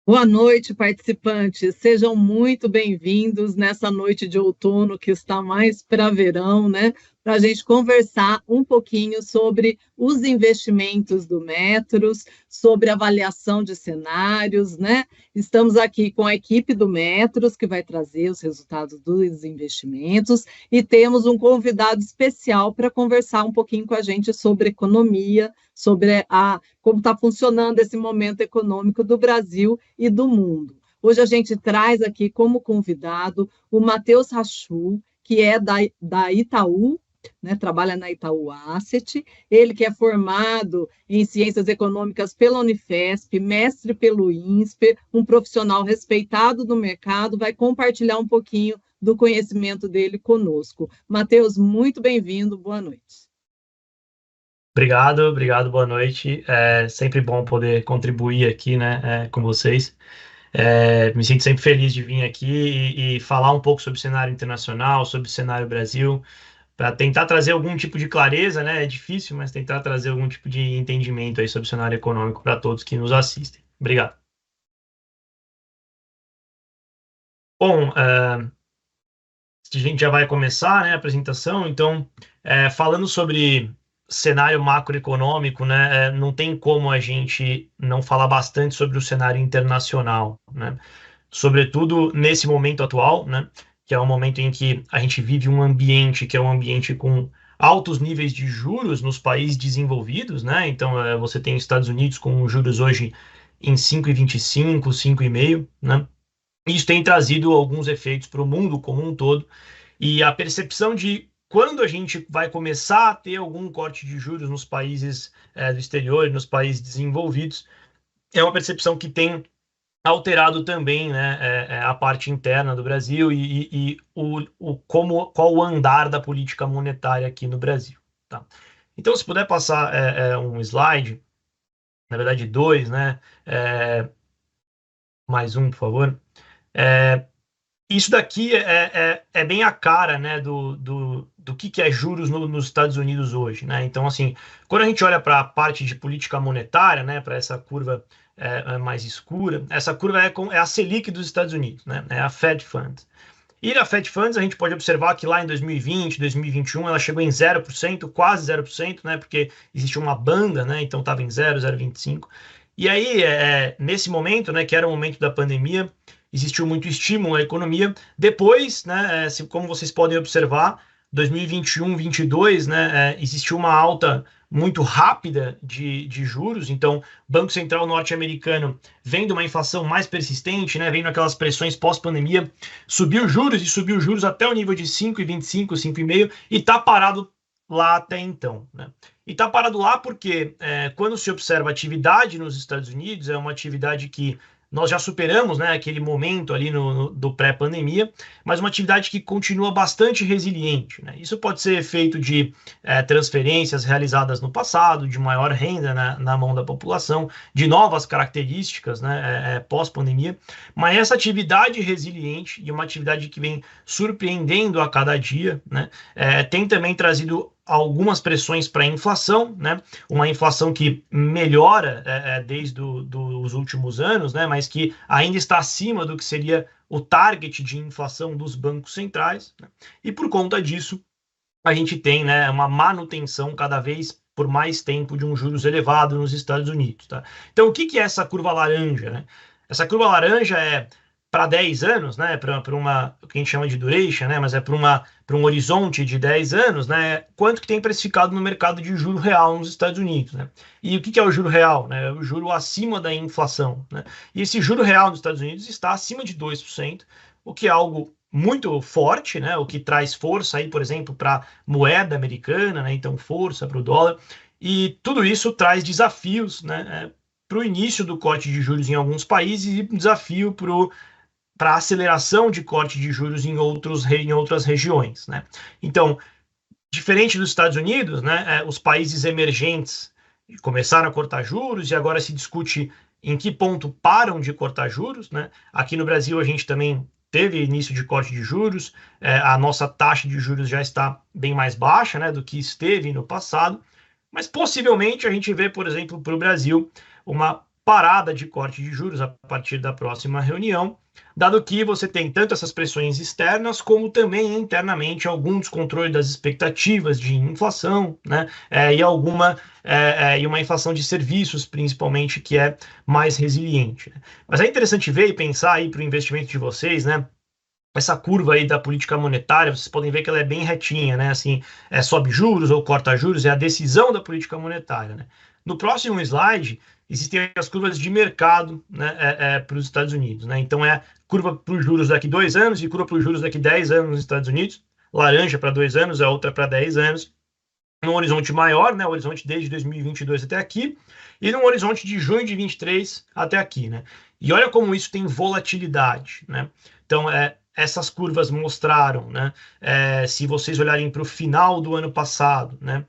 Boa noite, participantes. Sejam muito bem-vindos nessa noite de outono que está mais para verão, né? Para a gente conversar um pouquinho sobre os investimentos do Metros, sobre avaliação de cenários, né? Estamos aqui com a equipe do Metros, que vai trazer os resultados dos investimentos, e temos um convidado especial para conversar um pouquinho com a gente sobre economia, sobre como está funcionando esse momento econômico do Brasil e do mundo. Hoje a gente traz aqui como convidado o Matheus Rachu, que é da Itaú, né, trabalha na Itaú Asset, ele que é formado em Ciências Econômicas pela Unifesp, mestre pelo INSPER, um profissional respeitado no mercado, vai compartilhar um pouquinho do conhecimento dele conosco. Matheus, muito bem-vindo, boa noite. Obrigado, boa noite. É sempre bom poder contribuir aqui, né, com vocês. Me sinto sempre feliz de vir aqui e falar um pouco sobre o cenário internacional, sobre o cenário Brasil, para tentar trazer algum tipo de clareza, né? É difícil, mas tentar trazer algum tipo de entendimento aí sobre o cenário econômico para todos que nos assistem. Obrigado. Bom, a gente já vai começar, né, a apresentação, então, falando sobre cenário macroeconômico, né, não tem como a gente não falar bastante sobre o cenário internacional, né, sobretudo nesse momento atual, né, que é um momento em que a gente vive um ambiente que é um ambiente com altos níveis de juros nos países desenvolvidos, né, então você tem Estados Unidos com juros hoje em 5,25, 5,5, né, isso tem trazido alguns efeitos para o mundo como um todo, e a percepção de quando a gente vai começar a ter algum corte de juros nos países do exterior, nos países desenvolvidos, é uma percepção que tem alterado também, né, a parte interna do Brasil e qual o andar da política monetária aqui no Brasil. Tá? Então, se puder passar um slide, na verdade dois, né, mais um, por favor. Isso daqui é bem a cara, né, do que é juros nos Estados Unidos hoje, né? Então, assim, quando a gente olha para a parte de política monetária, né, para essa curva mais escura, essa curva é a Selic dos Estados Unidos, né? É a Fed Funds. E a Fed Funds, a gente pode observar que lá em 2020, 2021, ela chegou em 0%, quase 0%, né? Porque existe uma banda, né? Então estava em 0, 0,25. E aí, nesse momento, né, que era o momento da pandemia, existiu muito estímulo à economia. Depois, né, como vocês podem observar, 2021, 22, né, existiu uma alta muito rápida de juros. Então, o Banco Central norte-americano, vendo uma inflação mais persistente, né, vendo aquelas pressões pós-pandemia, subiu juros até o nível de 5,25, 5,5 e está parado lá até então, né? E está parado lá porque quando se observa a atividade nos Estados Unidos, é uma atividade que nós já superamos, né, aquele momento ali do pré-pandemia, mas uma atividade que continua bastante resiliente, né? Isso pode ser feito de transferências realizadas no passado, de maior renda na mão da população, de novas características, né, pós-pandemia, mas essa atividade resiliente e uma atividade que vem surpreendendo a cada dia, né, tem também trazido algumas pressões para a inflação, né? Uma inflação que melhora desde os últimos anos, né? Mas que ainda está acima do que seria o target de inflação dos bancos centrais, né? E por conta disso, a gente tem, né, uma manutenção cada vez por mais tempo de um juros elevado nos Estados Unidos. Tá? Então, o que é essa curva laranja? Né? Essa curva laranja é para 10 anos, né, para o que a gente chama de duration, né, mas é para um horizonte de 10 anos, né, quanto que tem precificado no mercado de juro real nos Estados Unidos. Né? E o que é o juro real? Né? O juro acima da inflação. Né? E esse juro real nos Estados Unidos está acima de 2%, o que é algo muito forte, né? O que traz força aí, por exemplo, para a moeda americana, né? Então força para o dólar. E tudo isso traz desafios, né? Para o início do corte de juros em alguns países e desafio para a aceleração de corte de juros em outras regiões, né? Então, diferente dos Estados Unidos, né? Os países emergentes começaram a cortar juros e agora se discute em que ponto param de cortar juros, né? Aqui no Brasil a gente também teve início de corte de juros, a nossa taxa de juros já está bem mais baixa, né, do que esteve no passado, mas possivelmente a gente vê, por exemplo, para o Brasil, uma parada de corte de juros a partir da próxima reunião, dado que você tem tanto essas pressões externas, como também internamente algum descontrole das expectativas de inflação, né, e uma inflação de serviços, principalmente, que é mais resiliente. Mas é interessante ver e pensar aí para o investimento de vocês, né, essa curva aí da política monetária, vocês podem ver que ela é bem retinha, né? Assim, sobe juros ou corta juros, é a decisão da política monetária, né? No próximo slide, existem as curvas de mercado, né, para os Estados Unidos, né? Então, curva para os juros daqui 2 anos e curva para os juros daqui 10 anos nos Estados Unidos, laranja para 2 anos, a outra para 10 anos, num horizonte maior, né? O horizonte desde 2022 até aqui, e num horizonte de junho de 23 até aqui, né? E olha como isso tem volatilidade, né? Então, essas curvas mostraram, né, se vocês olharem para o final do ano passado, né,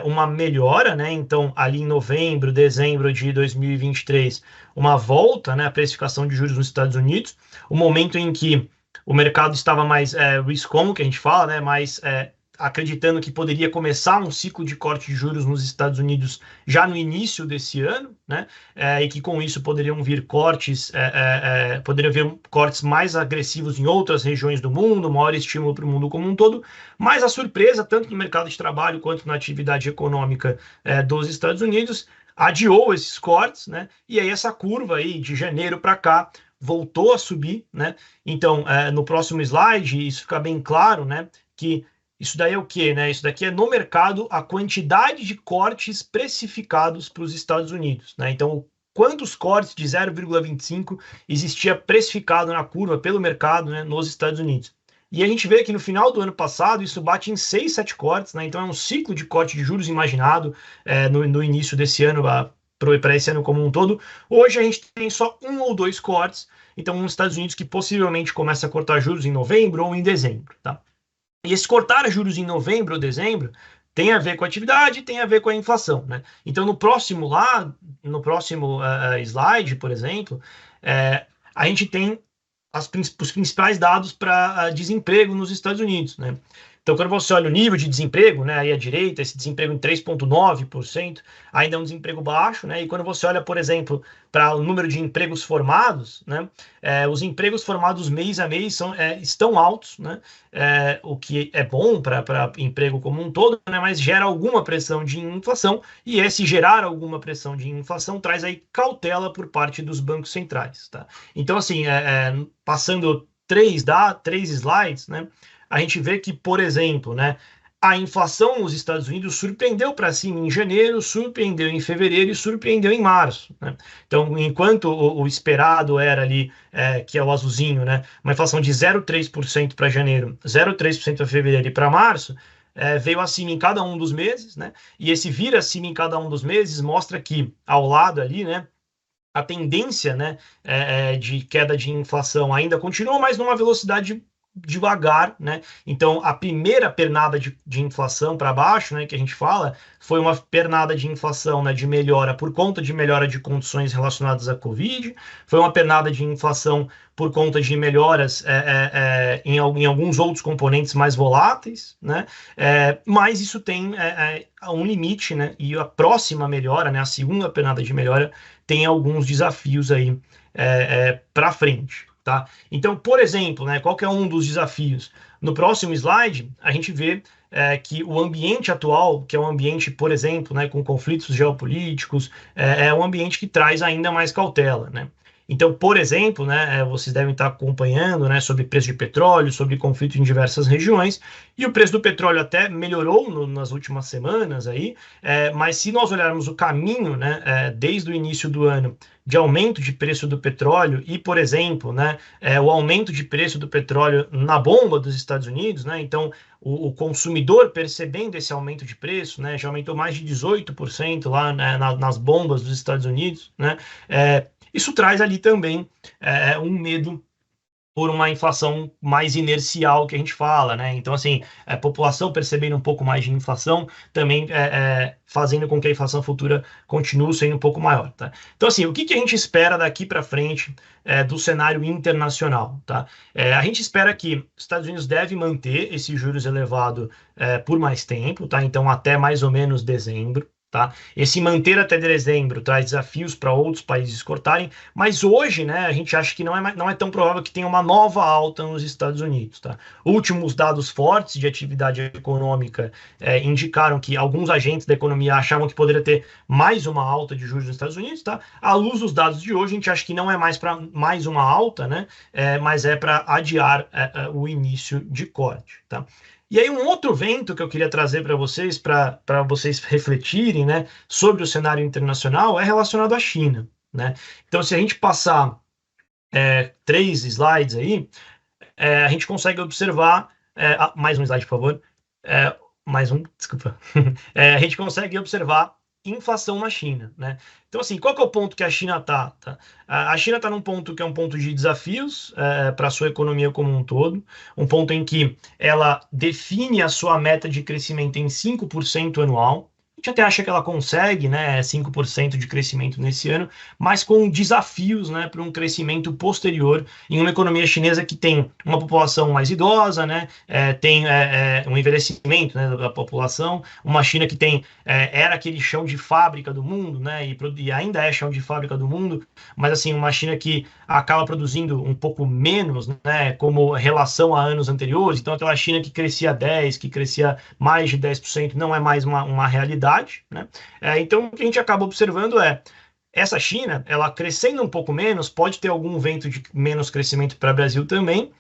uma melhora, né, então ali em novembro, dezembro de 2023, uma volta, né, à precificação de juros nos Estados Unidos, o momento em que o mercado estava mais risk-on, que a gente fala, né, mais acreditando que poderia começar um ciclo de corte de juros nos Estados Unidos já no início desse ano, né? E que com isso poderiam vir cortes mais agressivos em outras regiões do mundo, maior estímulo para o mundo como um todo. Mas a surpresa, tanto no mercado de trabalho quanto na atividade econômica dos Estados Unidos, adiou esses cortes, né? E aí essa curva aí de janeiro para cá voltou a subir, né? Então, no próximo slide, isso fica bem claro, né? Que isso daí é o quê, né? Isso daqui é no mercado a quantidade de cortes precificados para os Estados Unidos, né? Então, quantos cortes de 0,25 existia precificado na curva pelo mercado, né, nos Estados Unidos. E a gente vê que no final do ano passado isso bate em 6, 7 cortes, né? Então é um ciclo de corte de juros imaginado no início desse ano para esse ano como um todo. Hoje a gente tem só 1 ou 2 cortes, então nos Estados Unidos que possivelmente começa a cortar juros em novembro ou em dezembro, tá? E esse cortar juros em novembro ou dezembro tem a ver com a atividade, tem a ver com a inflação, né? Então, no próximo slide, por exemplo, a gente tem os principais dados para desemprego nos Estados Unidos, né? Então, quando você olha o nível de desemprego, né, aí à direita, esse desemprego em 3,9%, ainda é um desemprego baixo, né? E quando você olha, por exemplo, para o número de empregos formados, né, os empregos formados mês a mês estão altos, né? O que é bom para emprego como um todo, né, mas gera alguma pressão de inflação, e esse gerar alguma pressão de inflação traz aí cautela por parte dos bancos centrais, tá? Então, assim, passando 3 slides, né? A gente vê que, por exemplo, né, a inflação nos Estados Unidos surpreendeu para cima em janeiro, surpreendeu em fevereiro e surpreendeu em março, né? Então, enquanto o esperado era ali, que é o azulzinho, né, uma inflação de 0,3% para janeiro, 0,3% para fevereiro e para março, veio acima em cada um dos meses, né? E esse vir acima em cada um dos meses mostra que, ao lado ali, né, a tendência, né, de queda de inflação ainda continua, mas numa velocidade devagar, né? Então, a primeira pernada de inflação para baixo, né, que a gente fala, foi uma pernada de inflação, né, de melhora por conta de melhora de condições relacionadas à Covid, foi uma pernada de inflação por conta de melhoras em alguns outros componentes mais voláteis, né? Mas isso tem um limite, né? E a próxima melhora, né, a segunda pernada de melhora, tem alguns desafios aí para frente. Tá? Então, por exemplo, né, qual que é um dos desafios? No próximo slide, a gente vê que o ambiente atual, que é um ambiente, por exemplo, né, com conflitos geopolíticos, é um ambiente que traz ainda mais cautela, né? Então, por exemplo, né, vocês devem estar acompanhando, né, sobre preço de petróleo, sobre conflito em diversas regiões, e o preço do petróleo até melhorou nas últimas semanas aí, mas se nós olharmos o caminho, né, desde o início do ano, de aumento de preço do petróleo e, por exemplo, né, o aumento de preço do petróleo na bomba dos Estados Unidos, né, então o consumidor percebendo esse aumento de preço, né, já aumentou mais de 18% lá, né, nas bombas dos Estados Unidos, né, isso traz ali também um medo por uma inflação mais inercial que a gente fala, né? Então, assim, a população percebendo um pouco mais de inflação, também fazendo com que a inflação futura continue sendo um pouco maior, tá? Então, assim, o que a gente espera daqui para frente do cenário internacional, tá? A gente espera que os Estados Unidos devem manter esse juros elevado por mais tempo, tá? Então, até mais ou menos dezembro. Tá? Esse manter até dezembro traz desafios para outros países cortarem, mas hoje, né, a gente acha que não é tão provável que tenha uma nova alta nos Estados Unidos. Tá? Últimos dados fortes de atividade econômica indicaram que alguns agentes da economia achavam que poderia ter mais uma alta de juros nos Estados Unidos. Tá? À luz dos dados de hoje, a gente acha que não é mais para mais uma alta, né, mas é para adiar o início de corte. Tá? E aí um outro vento que eu queria trazer para vocês refletirem, né, sobre o cenário internacional é relacionado à China, né? Então, se a gente passar 3 slides aí, a gente consegue observar mais um slide, por favor. Mais um, desculpa. A gente consegue observar inflação na China, né? Então, assim, qual que é o ponto que a China tá? A China está num ponto que é um ponto de desafios para a sua economia como um todo, um ponto em que ela define a sua meta de crescimento em 5% anual. A gente até acha que ela consegue, né, 5% de crescimento nesse ano, mas com desafios, né, para um crescimento posterior em uma economia chinesa que tem uma população mais idosa, né, tem um envelhecimento, né, da população, uma China que era aquele chão de fábrica do mundo, né, e ainda é chão de fábrica do mundo, mas assim, uma China que acaba produzindo um pouco menos, né, como relação a anos anteriores. Então, aquela China que crescia 10, que crescia mais de 10%, não é mais uma realidade, né? Então, o que a gente acaba observando essa China, ela crescendo um pouco menos, pode ter algum vento de menos crescimento para o Brasil também.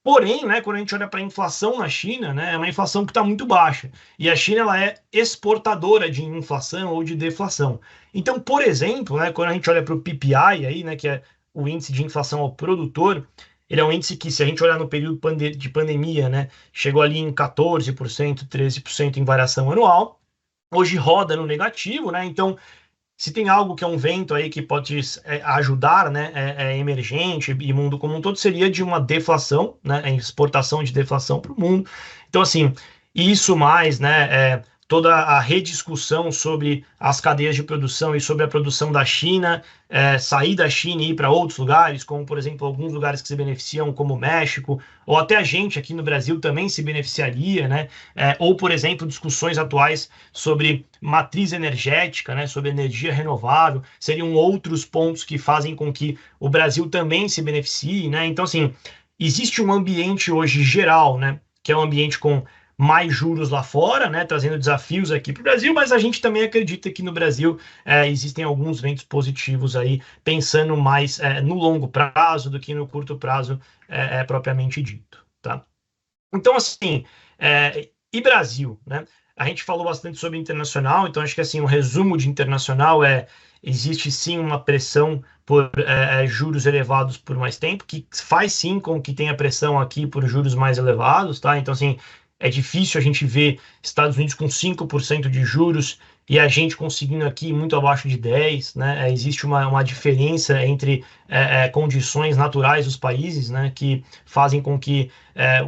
Porém, né, quando a gente olha para a inflação na China, né, é uma inflação que está muito baixa. E a China ela é exportadora de inflação ou de deflação. Então, por exemplo, né, quando a gente olha para o PPI, aí, né, que é o índice de inflação ao produtor, ele é um índice que, se a gente olhar no período de pandemia, né, chegou ali em 14%, 13% em variação anual. Hoje roda no negativo, né? Então, se tem algo que é um vento aí que pode ajudar, né, emergente e mundo como um todo, seria de uma deflação, né, a exportação de deflação para o mundo. Então, assim, isso mais, né, toda a rediscussão sobre as cadeias de produção e sobre a produção da China, sair da China e ir para outros lugares, como, por exemplo, alguns lugares que se beneficiam, como o México, ou até a gente aqui no Brasil também se beneficiaria, né? Ou, por exemplo, discussões atuais sobre matriz energética, né, sobre energia renovável, seriam outros pontos que fazem com que o Brasil também se beneficie, né? Então, assim, existe um ambiente hoje geral, né, que é um ambiente com mais juros lá fora, né, trazendo desafios aqui para o Brasil, mas a gente também acredita que no Brasil existem alguns ventos positivos aí, pensando mais no longo prazo do que no curto prazo propriamente dito, tá? Então, assim, e Brasil, né? A gente falou bastante sobre internacional, então acho que assim, o resumo de internacional existe sim uma pressão por juros elevados por mais tempo, que faz sim com que tenha pressão aqui por juros mais elevados, tá? Então, assim, é difícil a gente ver Estados Unidos com 5% de juros e a gente conseguindo aqui muito abaixo de 10, né? Existe uma diferença entre condições naturais dos países, né? Que fazem com que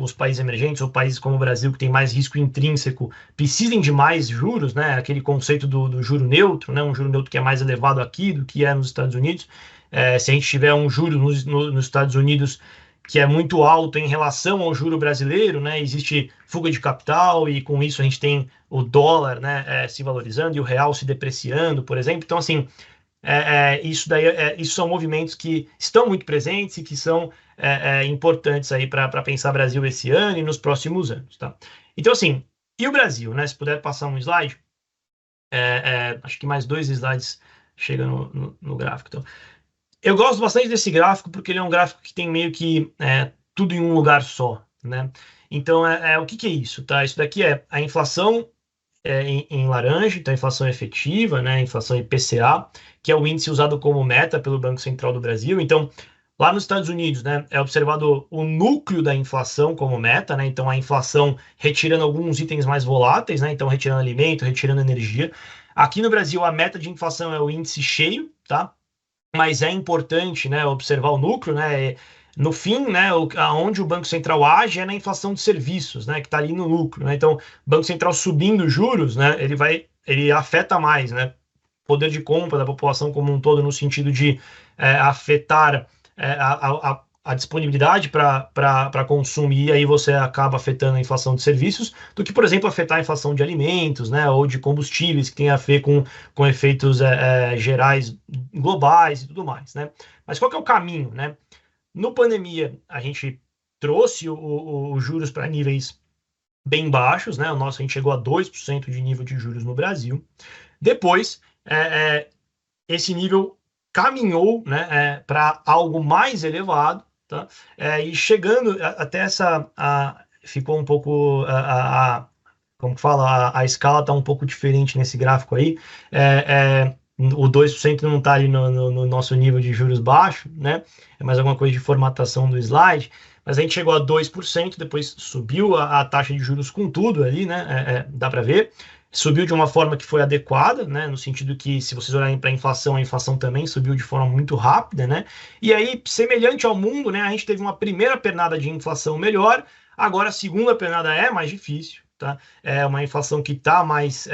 os países emergentes ou países como o Brasil, que tem mais risco intrínseco, precisem de mais juros, né? Aquele conceito do juro neutro, né? Um juro neutro que é mais elevado aqui do que é nos Estados Unidos. Se a gente tiver um juro nos Estados Unidos que é muito alto em relação ao juro brasileiro, né? Existe fuga de capital e com isso a gente tem o dólar, né, se valorizando e o real se depreciando, por exemplo. Então, assim, isso são movimentos que estão muito presentes e que são importantes aí para pensar Brasil esse ano e nos próximos anos, tá? Então, assim, e o Brasil, né? Se puder passar um slide, acho que mais 2 slides chega no gráfico. Então, eu gosto bastante desse gráfico porque ele é um gráfico que tem meio que tudo em um lugar só, né? Então, o que é isso, tá? Isso daqui é a inflação em laranja, então a inflação efetiva, né? A inflação IPCA, que é o índice usado como meta pelo Banco Central do Brasil. Então, lá nos Estados Unidos, né, é observado o núcleo da inflação como meta, né? Então, a inflação retirando alguns itens mais voláteis, né? Então, retirando alimento, retirando energia. Aqui no Brasil, a meta de inflação é o índice cheio, tá? Mas é importante, né, observar o núcleo, né? no fim, né, aonde o Banco Central age é na inflação de serviços, né, que está ali no lucro, né? Então, o Banco Central subindo juros, né, ele afeta mais, né, poder de compra da população como um todo, no sentido de afetar a disponibilidade para consumir, e aí você acaba afetando a inflação de serviços, do que, por exemplo, afetar a inflação de alimentos, né, ou de combustíveis, que tem a ver com efeitos gerais globais e tudo mais, né? Mas qual que é o caminho, né? No pandemia, a gente trouxe os juros para níveis bem baixos, né? A gente chegou a 2% de nível de juros no Brasil. Depois, esse nível caminhou, né, para algo mais elevado, tá? E chegando até ficou um pouco como que fala, a escala está um pouco diferente nesse gráfico aí. O 2% não está ali no nosso nível de juros baixo, né? É mais alguma coisa de formatação do slide, mas a gente chegou a 2%, depois subiu a taxa de juros com tudo ali, né? Dá para ver. Subiu de uma forma que foi adequada, né? No sentido que, se vocês olharem para a inflação também subiu de forma muito rápida, né? E aí, semelhante ao mundo, né? A gente teve uma primeira pernada de inflação melhor, agora a segunda pernada é mais difícil. Tá? É uma inflação que está mais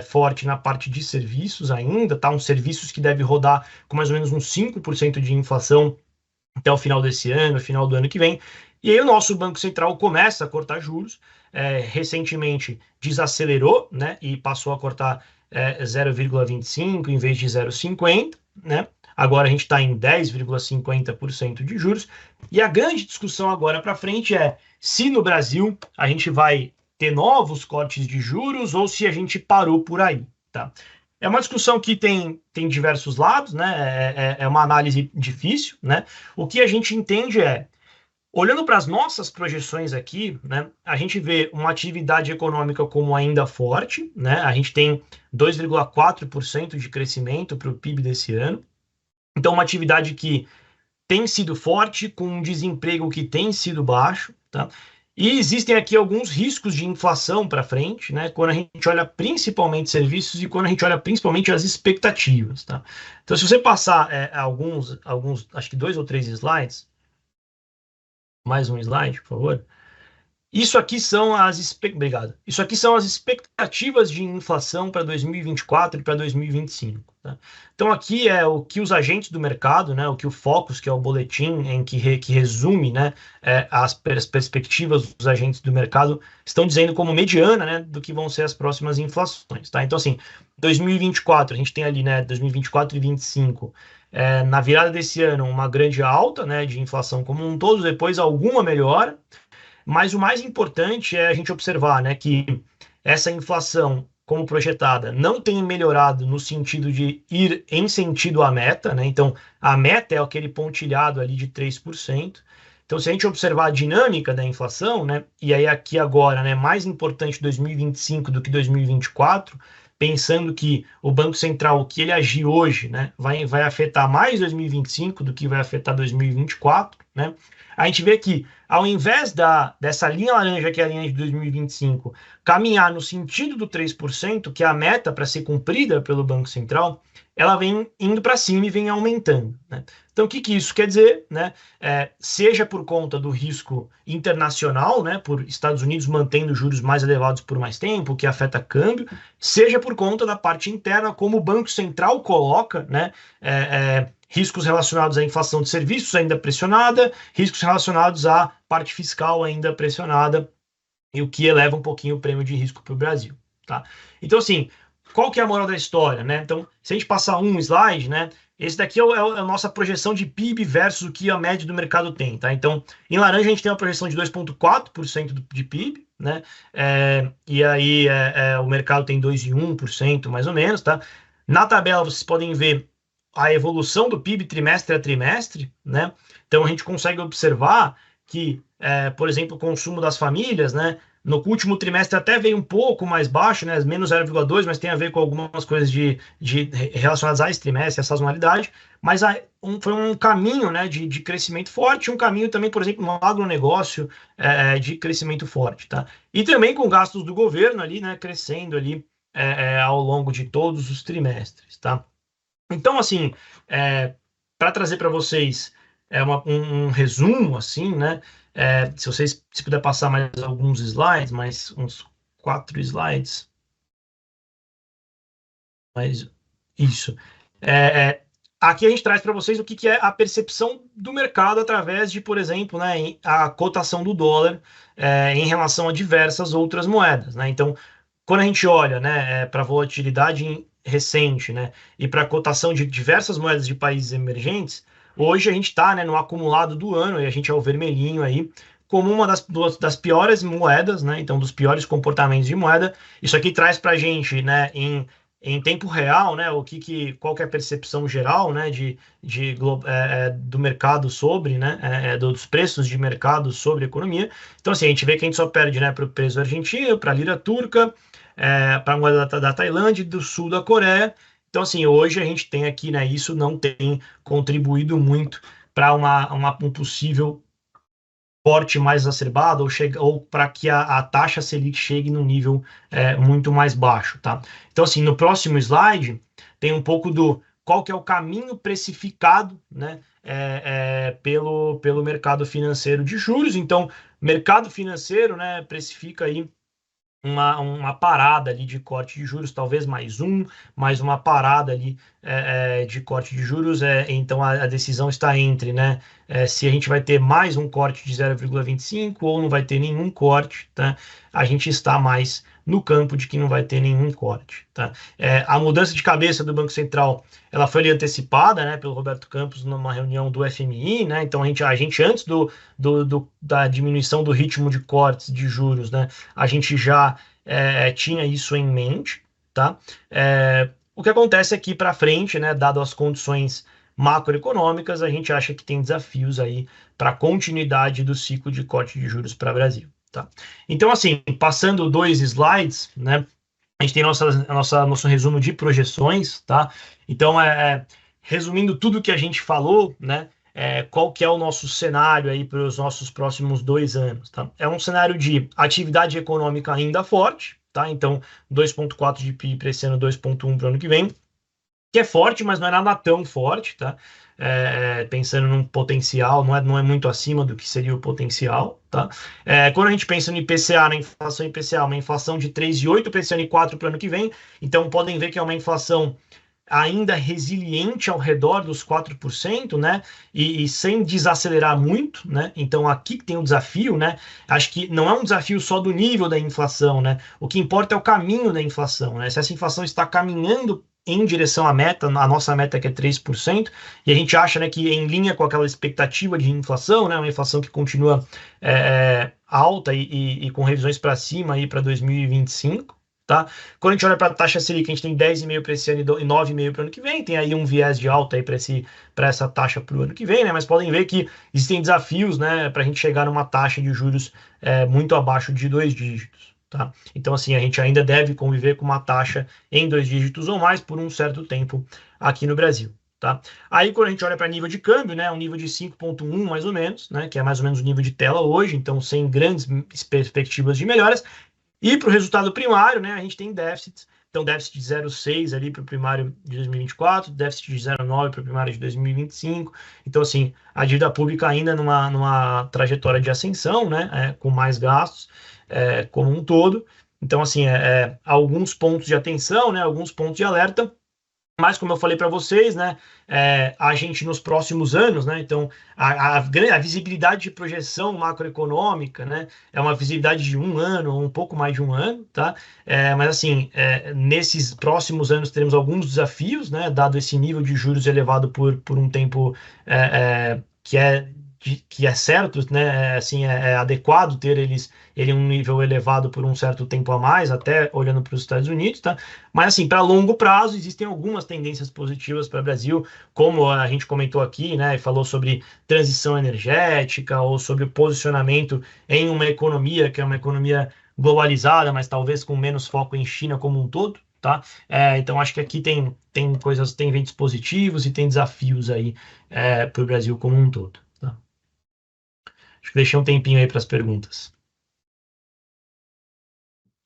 forte na parte de serviços ainda, tá? Uns serviços que deve rodar com mais ou menos uns 5% de inflação até o final desse ano, final do ano que vem. E aí o nosso Banco Central começa a cortar juros, recentemente desacelerou, né? E passou a cortar 0,25 em vez de 0,50, né? Agora a gente está em 10,50% de juros. E a grande discussão agora para frente é se no Brasil a gente vai ter novos cortes de juros ou se a gente parou por aí, tá? É uma discussão que tem diversos lados, né? É uma análise difícil, né? O que a gente entende olhando para as nossas projeções aqui, né? A gente vê uma atividade econômica como ainda forte, né? A gente tem 2,4% de crescimento para o PIB desse ano. Então, uma atividade que tem sido forte, com um desemprego que tem sido baixo, tá? E existem aqui alguns riscos de inflação para frente, né? Quando a gente olha principalmente serviços e quando a gente olha principalmente as expectativas, tá? Então, se você passar alguns, acho que 2 ou 3 slides, mais um slide, por favor. Isso aqui são Obrigado. Isso aqui são as expectativas de inflação para 2024 e para 2025. Tá? Então aqui é o que os agentes do mercado, né, o que o Focus, que é o boletim em que resume, né, as perspectivas dos agentes do mercado, estão dizendo como mediana, né, do que vão ser as próximas inflações. Tá? Então assim, 2024, a gente tem ali, né, 2024 e 2025, na virada desse ano, uma grande alta, né, de inflação como um todo, depois alguma melhora. Mas o mais importante é a gente observar, né, que essa inflação, como projetada, não tem melhorado no sentido de ir em sentido à meta, né? Então, a meta é aquele pontilhado ali de 3%. Então, se a gente observar a dinâmica da inflação, né, e aí aqui agora, né, mais importante 2025 do que 2024, pensando que o Banco Central, o que ele agir hoje, né, vai afetar mais 2025 do que vai afetar 2024, né? A gente vê que, ao invés dessa linha laranja, que é a linha de 2025, caminhar no sentido do 3%, que é a meta para ser cumprida pelo Banco Central, ela vem indo para cima e vem aumentando, né? Então, o que isso quer dizer, né? Seja por conta do risco internacional, né, por Estados Unidos mantendo juros mais elevados por mais tempo, que afeta câmbio, seja por conta da parte interna, como o Banco Central coloca, né, riscos relacionados à inflação de serviços ainda pressionada, riscos relacionados à parte fiscal ainda pressionada, e o que eleva um pouquinho o prêmio de risco para o Brasil, tá? Então, assim, qual que é a moral da história, né? Então, se a gente passar um slide, né? Esse daqui é a nossa projeção de PIB versus o que a média do mercado tem, tá? Então, em laranja a gente tem uma projeção de 2,4% de PIB, né? E aí o mercado tem 2,1% mais ou menos, tá? Na tabela vocês podem ver a evolução do PIB trimestre a trimestre, né? Então a gente consegue observar que, por exemplo, o consumo das famílias, né? No último trimestre até veio um pouco mais baixo, né? Menos 0,2, mas tem a ver com algumas coisas relacionadas a esse trimestre, a sazonalidade. Mas foi um caminho, né, de crescimento forte, um caminho também, por exemplo, no agronegócio de crescimento forte, tá? E também com gastos do governo ali, né, crescendo ali ao longo de todos os trimestres, tá? Então, assim, para trazer para vocês um resumo, assim, né? Se puder passar mais alguns slides, mais uns 4 slides. Mas isso. Aqui a gente traz para vocês o que é a percepção do mercado através de, por exemplo, né, a cotação do dólar em relação a diversas outras moedas, né? Então, quando a gente olha, né, para a volatilidade recente, né, e para a cotação de diversas moedas de países emergentes, hoje a gente está, né, no acumulado do ano, e a gente é o vermelhinho aí, como uma das piores moedas, né, então dos piores comportamentos de moeda. Isso aqui traz para a gente, né, em tempo real, né, qual que é a percepção geral, né, do mercado sobre, né, dos preços de mercado sobre a economia. Então, assim, a gente vê que a gente só perde, né, para o peso argentino, para a lira turca, para a moeda da Tailândia e do sul da Coreia. Então, assim, hoje a gente tem aqui, né, isso não tem contribuído muito para um possível corte mais exacerbado ou para que a taxa Selic chegue num nível muito mais baixo, tá? Então, assim, no próximo slide tem um pouco do qual que é o caminho precificado, né, pelo mercado financeiro de juros. Então, mercado financeiro, né, precifica aí uma parada ali de corte de juros, talvez mais uma parada ali de corte de juros. Então a decisão está entre, né, se a gente vai ter mais um corte de 0,25 ou não vai ter nenhum corte, tá? A gente está mais no campo de que não vai ter nenhum corte, tá? A mudança de cabeça do Banco Central, ela foi ali antecipada, né, pelo Roberto Campos numa reunião do FMI, né? Então a gente antes da diminuição do ritmo de cortes de juros, né, a gente já tinha isso em mente, tá? O que acontece aqui para frente, né, dado as condições macroeconômicas, a gente acha que tem desafios aí para a continuidade do ciclo de corte de juros para o Brasil, tá? Então, assim, passando 2 slides, né, a gente tem nosso resumo de projeções, tá? Então, resumindo tudo que a gente falou, né, qual que é o nosso cenário aí para os nossos próximos 2 anos, tá? É um cenário de atividade econômica ainda forte, tá? Então, 2,4 de PIB para esse ano, 2,1 para o ano que vem, que é forte, mas não é nada tão forte, tá? Pensando num potencial, não é muito acima do que seria o potencial, tá? Quando a gente pensa no IPCA, na inflação IPCA, uma inflação de 3,8 para esse ano e 4 para o ano que vem, então podem ver que é uma inflação ainda resiliente ao redor dos 4%, né? E sem desacelerar muito, né? Então aqui que tem o desafio, né? Acho que não é um desafio só do nível da inflação, né? O que importa é o caminho da inflação, né? Se essa inflação está caminhando em direção à meta, a nossa meta que é 3%, e a gente acha, né, que em linha com aquela expectativa de inflação, né, uma inflação que continua alta e com revisões para cima aí para 2025, tá? Quando a gente olha para a taxa Selic, a gente tem 10,5 para esse ano e 9,5 para o ano que vem, tem aí um viés de alta aí para essa taxa para o ano que vem, né? Mas podem ver que existem desafios, né, para a gente chegar numa taxa de juros muito abaixo de 2 dígitos. Tá? Então, assim, a gente ainda deve conviver com uma taxa em 2 dígitos ou mais por um certo tempo aqui no Brasil. Tá? Aí, quando a gente olha para nível de câmbio, né, um nível de 5,1 mais ou menos, né, que é mais ou menos o nível de tela hoje, então sem grandes perspectivas de melhoras. E para o resultado primário, né, a gente tem déficits. Então, déficit de 0,6 ali para o primário de 2024, déficit de 0,9 para o primário de 2025. Então, assim, a dívida pública ainda numa trajetória de ascensão, né, com mais gastos como um todo. Então, assim, alguns pontos de atenção, né, alguns pontos de alerta. Mas, como eu falei para vocês, né, a gente nos próximos anos, né, então a visibilidade de projeção macroeconômica, né, é uma visibilidade de um ano, ou um pouco mais de um ano, tá? Mas, assim, nesses próximos anos teremos alguns desafios, né, dado esse nível de juros elevado por um tempo que é certo, né, assim, é adequado ter ele um nível elevado por um certo tempo a mais, até olhando para os Estados Unidos, tá? Mas, assim, para longo prazo, existem algumas tendências positivas para o Brasil, como a gente comentou aqui, né, e falou sobre transição energética ou sobre o posicionamento em uma economia que é uma economia globalizada, mas talvez com menos foco em China como um todo, tá? Então, acho que aqui tem ventos positivos e tem desafios aí para o Brasil como um todo, tá? Acho que deixei um tempinho aí para as perguntas.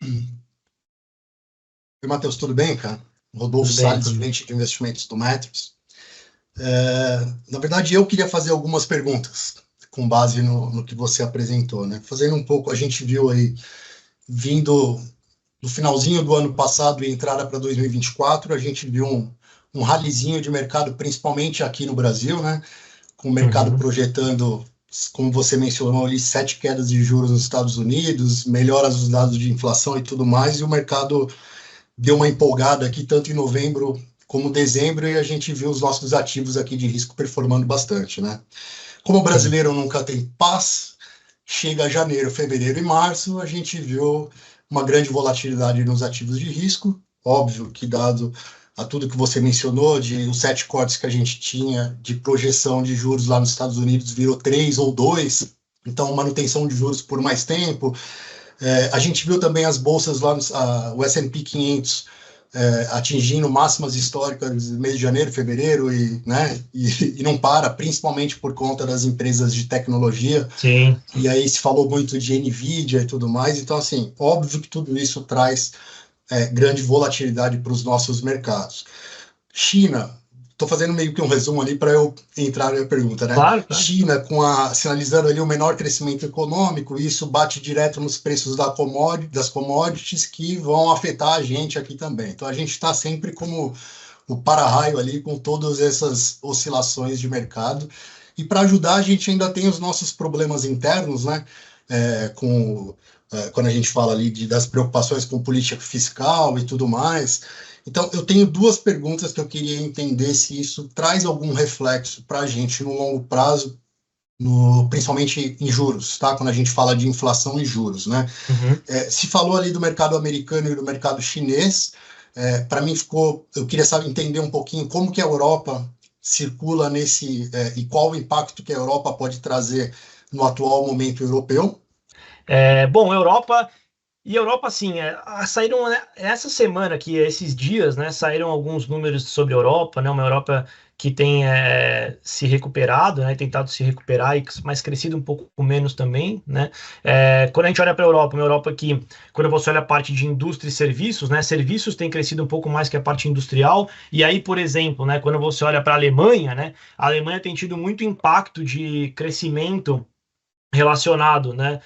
Oi, Matheus, tudo bem, cara? Rodolfo Salles, gerente de investimentos do Metrics. Na verdade, eu queria fazer algumas perguntas com base no que você apresentou, né? Fazendo um pouco, a gente viu aí, vindo no finalzinho do ano passado e entrada para 2024, a gente viu um ralizinho de mercado, principalmente aqui no Brasil, né? Com o mercado projetando, como você mencionou ali, 7 quedas de juros nos Estados Unidos, melhoras dos dados de inflação e tudo mais, e o mercado deu uma empolgada aqui, tanto em novembro como dezembro, e a gente viu os nossos ativos aqui de risco performando bastante, né? Como o brasileiro nunca tem paz, chega janeiro, fevereiro e março, a gente viu uma grande volatilidade nos ativos de risco, óbvio que dado a tudo que você mencionou, de os 7 cortes que a gente tinha de projeção de juros lá nos Estados Unidos virou 3 ou 2, então manutenção de juros por mais tempo. A gente viu também as bolsas lá, o S&P 500 atingindo máximas históricas no mês de janeiro, fevereiro, e não para, principalmente por conta das empresas de tecnologia. Sim. E aí se falou muito de NVIDIA e tudo mais, então, assim, óbvio que tudo isso traz grande volatilidade para os nossos mercados. China, estou fazendo meio que um resumo ali para eu entrar na pergunta, né? Claro. China, sinalizando ali o menor crescimento econômico, isso bate direto nos preços das commodities que vão afetar a gente aqui também. Então, a gente está sempre como o para-raio ali com todas essas oscilações de mercado. E para ajudar, a gente ainda tem os nossos problemas internos, né? Quando a gente fala ali das preocupações com política fiscal e tudo mais. Então, eu tenho 2 perguntas que eu queria entender se isso traz algum reflexo para a gente no longo prazo, principalmente em juros, tá? Quando a gente fala de inflação e juros, né? Se falou ali do mercado americano e do mercado chinês, para mim eu queria entender um pouquinho como que a Europa circula e qual o impacto que a Europa pode trazer no atual momento europeu. Bom, Europa, assim, saíram essa semana aqui, esses dias, né, saíram alguns números sobre a Europa, né, uma Europa que tem se recuperado, né, tentado se recuperar, mas crescido um pouco menos também, né. Quando a gente olha para a Europa, uma Europa que, quando você olha a parte de indústria e serviços, né, serviços tem crescido um pouco mais que a parte industrial, e aí, por exemplo, né, quando você olha para a Alemanha, né, a Alemanha tem tido muito impacto de crescimento relacionado, né,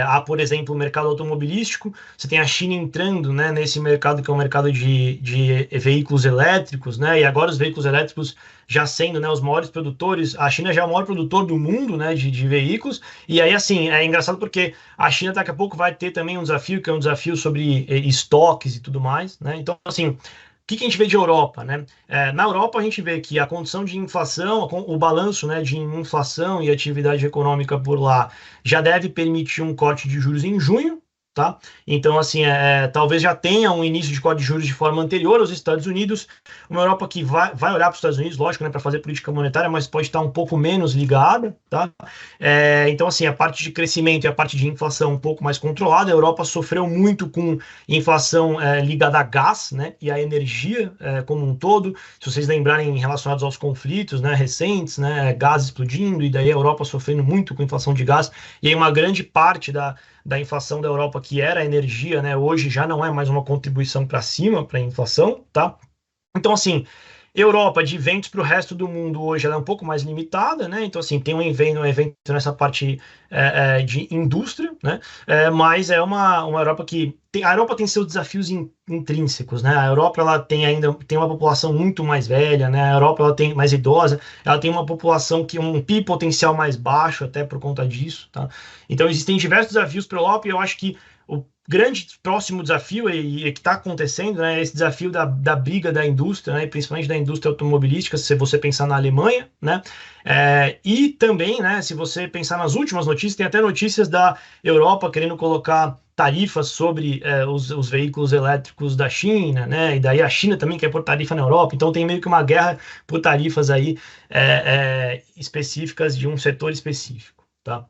a, por exemplo, o mercado automobilístico. Você tem a China entrando, né, nesse mercado que é o mercado de veículos elétricos, né, e agora os veículos elétricos já sendo, né, os maiores produtores. A China já é o maior produtor do mundo, né, de veículos, e aí, assim, é engraçado porque a China daqui a pouco vai ter também um desafio, que é um desafio sobre estoques e tudo mais, né, então, assim, o que a gente vê de Europa, né? Na Europa a gente vê que a condição de inflação, o balanço, né, de inflação e atividade econômica por lá já deve permitir um corte de juros em junho, tá? Então, assim, talvez já tenha um início de corte de juros de forma anterior aos Estados Unidos, uma Europa que vai olhar para os Estados Unidos, lógico, né, para fazer política monetária, mas pode estar um pouco menos ligada, tá? Então, assim, a parte de crescimento e a parte de inflação um pouco mais controlada. A Europa sofreu muito com inflação ligada a gás, né, e a energia como um todo. Se vocês lembrarem, relacionados aos conflitos, né, recentes, né, gás explodindo, e daí a Europa sofrendo muito com inflação de gás, e aí uma grande parte da inflação da Europa, que era a energia, né, hoje já não é mais uma contribuição para cima para a inflação, tá? Então, assim, Europa, de ventos para o resto do mundo hoje, ela é um pouco mais limitada, né? Então, assim, tem um evento nessa parte de indústria, né? Mas é uma Europa que a Europa tem seus desafios intrínsecos, né? A Europa, ela tem uma população muito mais velha, né? A Europa, ela tem mais idosa, ela tem uma população que um PIB potencial mais baixo, até por conta disso, tá? Então, existem diversos desafios para a Europa, e eu acho que o grande próximo desafio, e que está acontecendo, né, é esse desafio da briga da indústria, né, principalmente da indústria automobilística, se você pensar na Alemanha, né, e também, né, se você pensar nas últimas notícias, tem até notícias da Europa querendo colocar tarifas sobre os veículos elétricos da China, né, e daí a China também quer pôr tarifa na Europa, então tem meio que uma guerra por tarifas aí específicas de um setor específico, tá?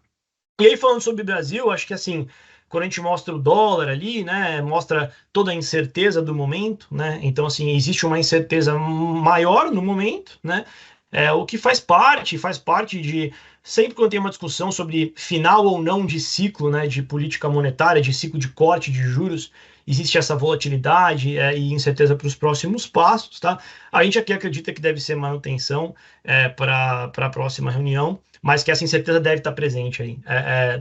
E aí, falando sobre o Brasil, acho que, assim, quando a gente mostra o dólar ali, né, mostra toda a incerteza do momento, né, então, assim, existe uma incerteza maior no momento, né, o que faz parte sempre quando tem uma discussão sobre final ou não de ciclo, né, de política monetária, de ciclo de corte de juros, existe essa volatilidade e incerteza para os próximos passos, tá? A gente aqui acredita que deve ser manutenção para a próxima reunião, mas que essa incerteza deve estar presente aí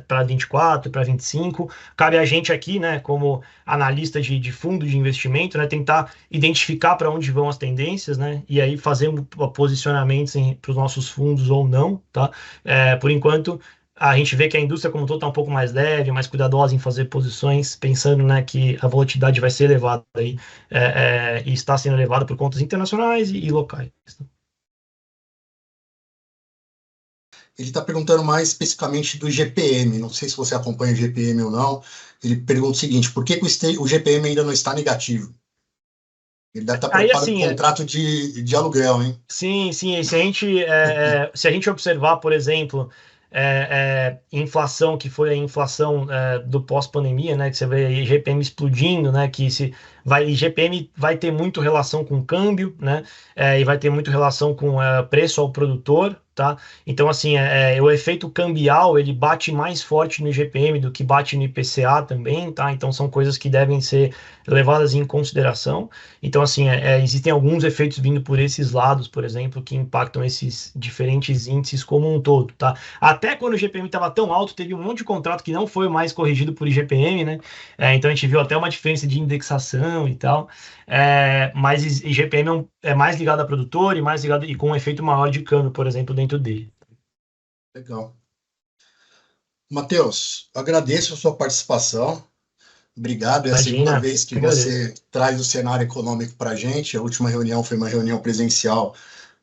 para 24, para 25. Cabe a gente aqui, né, como analista de fundo de investimento, né, tentar identificar para onde vão as tendências, né, e aí fazer posicionamentos para os nossos fundos ou não, tá? Por enquanto, a gente vê que a indústria como um todo está um pouco mais leve, mais cuidadosa em fazer posições, pensando, né, que a volatilidade vai ser elevada aí, e está sendo elevada por contas internacionais e locais. Ele está perguntando mais especificamente do GPM. Não sei se você acompanha o GPM ou não. Ele pergunta o seguinte: por que o GPM ainda não está negativo? Ele deve estar preocupado assim, com o contrato de aluguel, hein? Sim. Se a gente observar, por exemplo, inflação, que foi a inflação do pós-pandemia, né, que você vê IGPM explodindo, né, IGPM vai ter muito relação com câmbio, né, e vai ter muito relação com preço ao produtor, tá? Então, assim, o efeito cambial, ele bate mais forte no IGPM do que bate no IPCA também, tá? Então, são coisas que devem ser levadas em consideração. Então, assim, existem alguns efeitos vindo por esses lados, por exemplo, que impactam esses diferentes índices como um todo, tá? Até quando o IGPM estava tão alto, teve um monte de contrato que não foi mais corrigido por IGPM, né? Então, a gente viu até uma diferença de indexação e tal. Mas IGPM é mais ligado a produtor e mais ligado e com um efeito maior de câmbio, por exemplo, dentro dele. Legal. Matheus, agradeço a sua participação. Obrigado. É a segunda vez que você traz o cenário econômico para a gente. A última reunião foi uma reunião presencial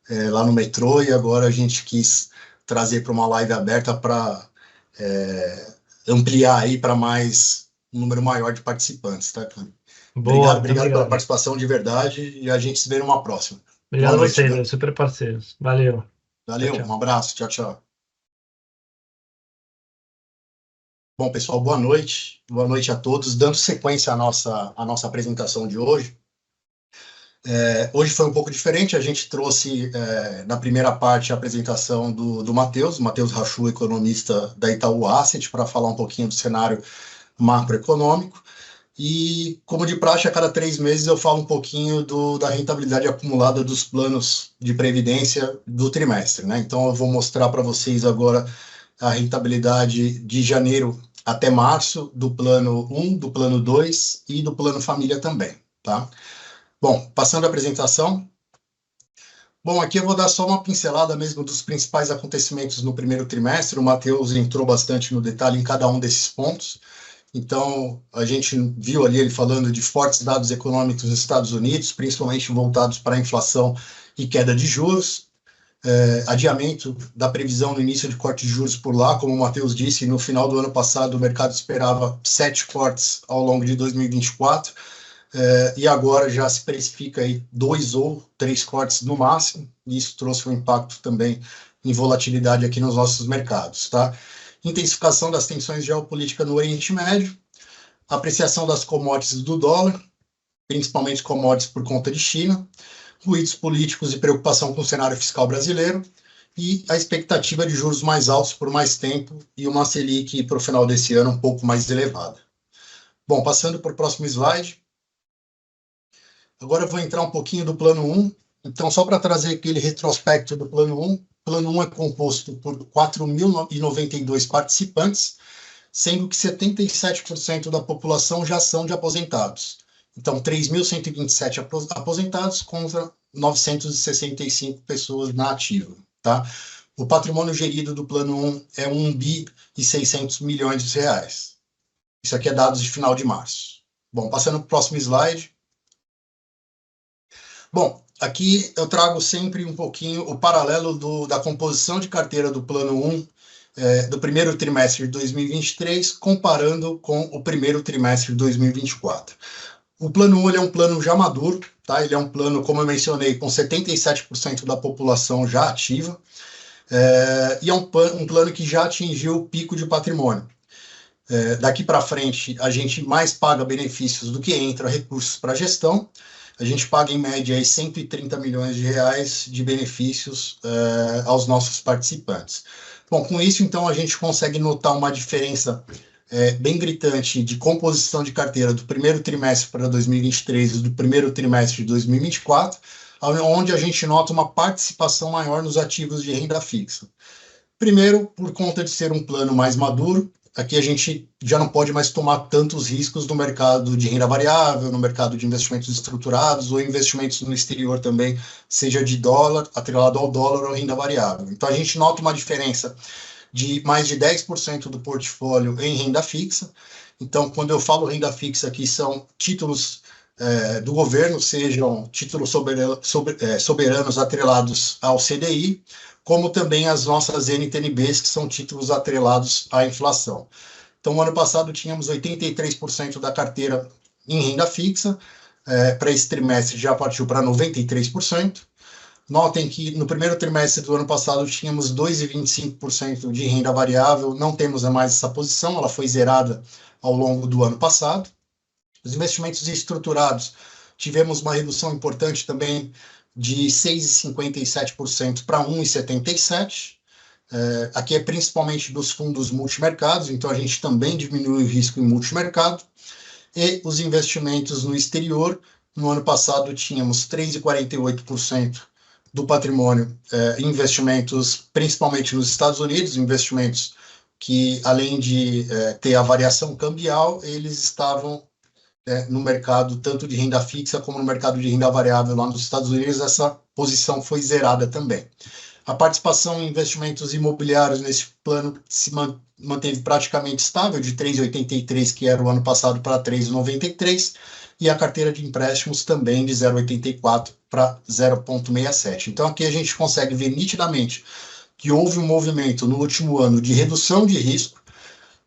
lá no metrô, e agora a gente quis trazer para uma live aberta para ampliar aí para um número maior de participantes, tá, cara? Obrigado pela participação de verdade, e a gente se vê numa próxima. Obrigado a vocês, super parceiros. Valeu. Valeu, tchau. Um abraço. Tchau, tchau. Bom, pessoal, boa noite. Boa noite a todos. Dando sequência à nossa apresentação de hoje. Hoje foi um pouco diferente. A gente trouxe, na primeira parte, a apresentação do Matheus Rachu, economista da Itaú Asset, para falar um pouquinho do cenário macroeconômico. E, como de praxe, a cada 3 meses eu falo um pouquinho da rentabilidade acumulada dos planos de previdência do trimestre, né? Então, eu vou mostrar para vocês agora a rentabilidade de janeiro até março do plano 1, do plano 2 e do plano família também, tá? Bom, passando a apresentação. Bom, aqui eu vou dar só uma pincelada mesmo dos principais acontecimentos no primeiro trimestre. O Matheus entrou bastante no detalhe em cada um desses pontos. Então, a gente viu ali ele falando de fortes dados econômicos nos Estados Unidos, principalmente voltados para a inflação e queda de juros. Adiamento da previsão no início de corte de juros por lá, como o Matheus disse, no final do ano passado o mercado esperava 7 cortes ao longo de 2024, e agora já se precifica aí 2 ou 3 cortes no máximo, e isso trouxe um impacto também em volatilidade aqui nos nossos mercados, tá? Intensificação das tensões geopolíticas no Oriente Médio, apreciação das commodities do dólar, principalmente commodities por conta de China, ruídos políticos e preocupação com o cenário fiscal brasileiro, e a expectativa de juros mais altos por mais tempo e uma Selic para o final desse ano um pouco mais elevada. Bom, passando para o próximo slide. Agora eu vou entrar um pouquinho do plano 1. Então, só para trazer aquele retrospecto do plano 1, o plano 1 é composto por 4.092 participantes, sendo que 77% da população já são de aposentados. Então, 3.127 aposentados contra 965 pessoas na ativa, tá? O patrimônio gerido do plano 1 é 1.600 bilhões de reais. Isso aqui é dados de final de março. Bom, passando para o próximo slide. Bom, aqui eu trago sempre um pouquinho o paralelo da composição de carteira do plano 1 do primeiro trimestre de 2023, comparando com o primeiro trimestre de 2024. O plano 1 ele é um plano já maduro, tá? Ele é um plano, como eu mencionei, com 77% da população já ativa, e é um plano que já atingiu o pico de patrimônio. Daqui para frente, a gente mais paga benefícios do que entra recursos para a gestão. A gente paga, em média, aí, 130 milhões de reais de benefícios aos nossos participantes. Bom, com isso, então, a gente consegue notar uma diferença bem gritante de composição de carteira do primeiro trimestre para 2023 e do primeiro trimestre de 2024, onde a gente nota uma participação maior nos ativos de renda fixa. Primeiro, por conta de ser um plano mais maduro, aqui a gente já não pode mais tomar tantos riscos no mercado de renda variável, no mercado de investimentos estruturados ou investimentos no exterior também, seja de dólar, atrelado ao dólar ou renda variável. Então, a gente nota uma diferença de mais de 10% do portfólio em renda fixa. Então, quando eu falo renda fixa aqui, são títulos do governo, sejam títulos soberanos atrelados ao CDI, como também as nossas NTNBs, que são títulos atrelados à inflação. Então, no ano passado, tínhamos 83% da carteira em renda fixa, para esse trimestre já partiu para 93%. Notem que no primeiro trimestre do ano passado tínhamos 2,25% de renda variável, não temos mais essa posição, ela foi zerada ao longo do ano passado. Os investimentos estruturados, tivemos uma redução importante também de 6,57% para 1,77%. Aqui é principalmente dos fundos multimercados, então a gente também diminui o risco em multimercado. E os investimentos no exterior, no ano passado tínhamos 3,48% do patrimônio em investimentos, principalmente nos Estados Unidos, investimentos que, além de ter a variação cambial, eles estavam no mercado tanto de renda fixa como no mercado de renda variável lá nos Estados Unidos. Essa posição foi zerada também. A participação em investimentos imobiliários nesse plano se manteve praticamente estável, de 3,83, que era o ano passado, para 3,93, e a carteira de empréstimos também de 0,84 para 0,67. Então, aqui a gente consegue ver nitidamente que houve um movimento no último ano de redução de risco,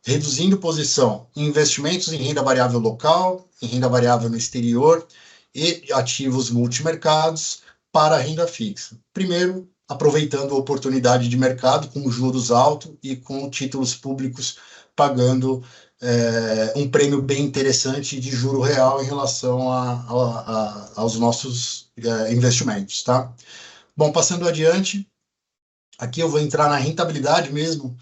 reduzindo posição em investimentos em renda variável local, em renda variável no exterior e ativos multimercados para a renda fixa. Primeiro, aproveitando a oportunidade de mercado com juros altos e com títulos públicos pagando um prêmio bem interessante de juro real em relação aos nossos investimentos, tá? Bom, passando adiante, aqui eu vou entrar na rentabilidade mesmo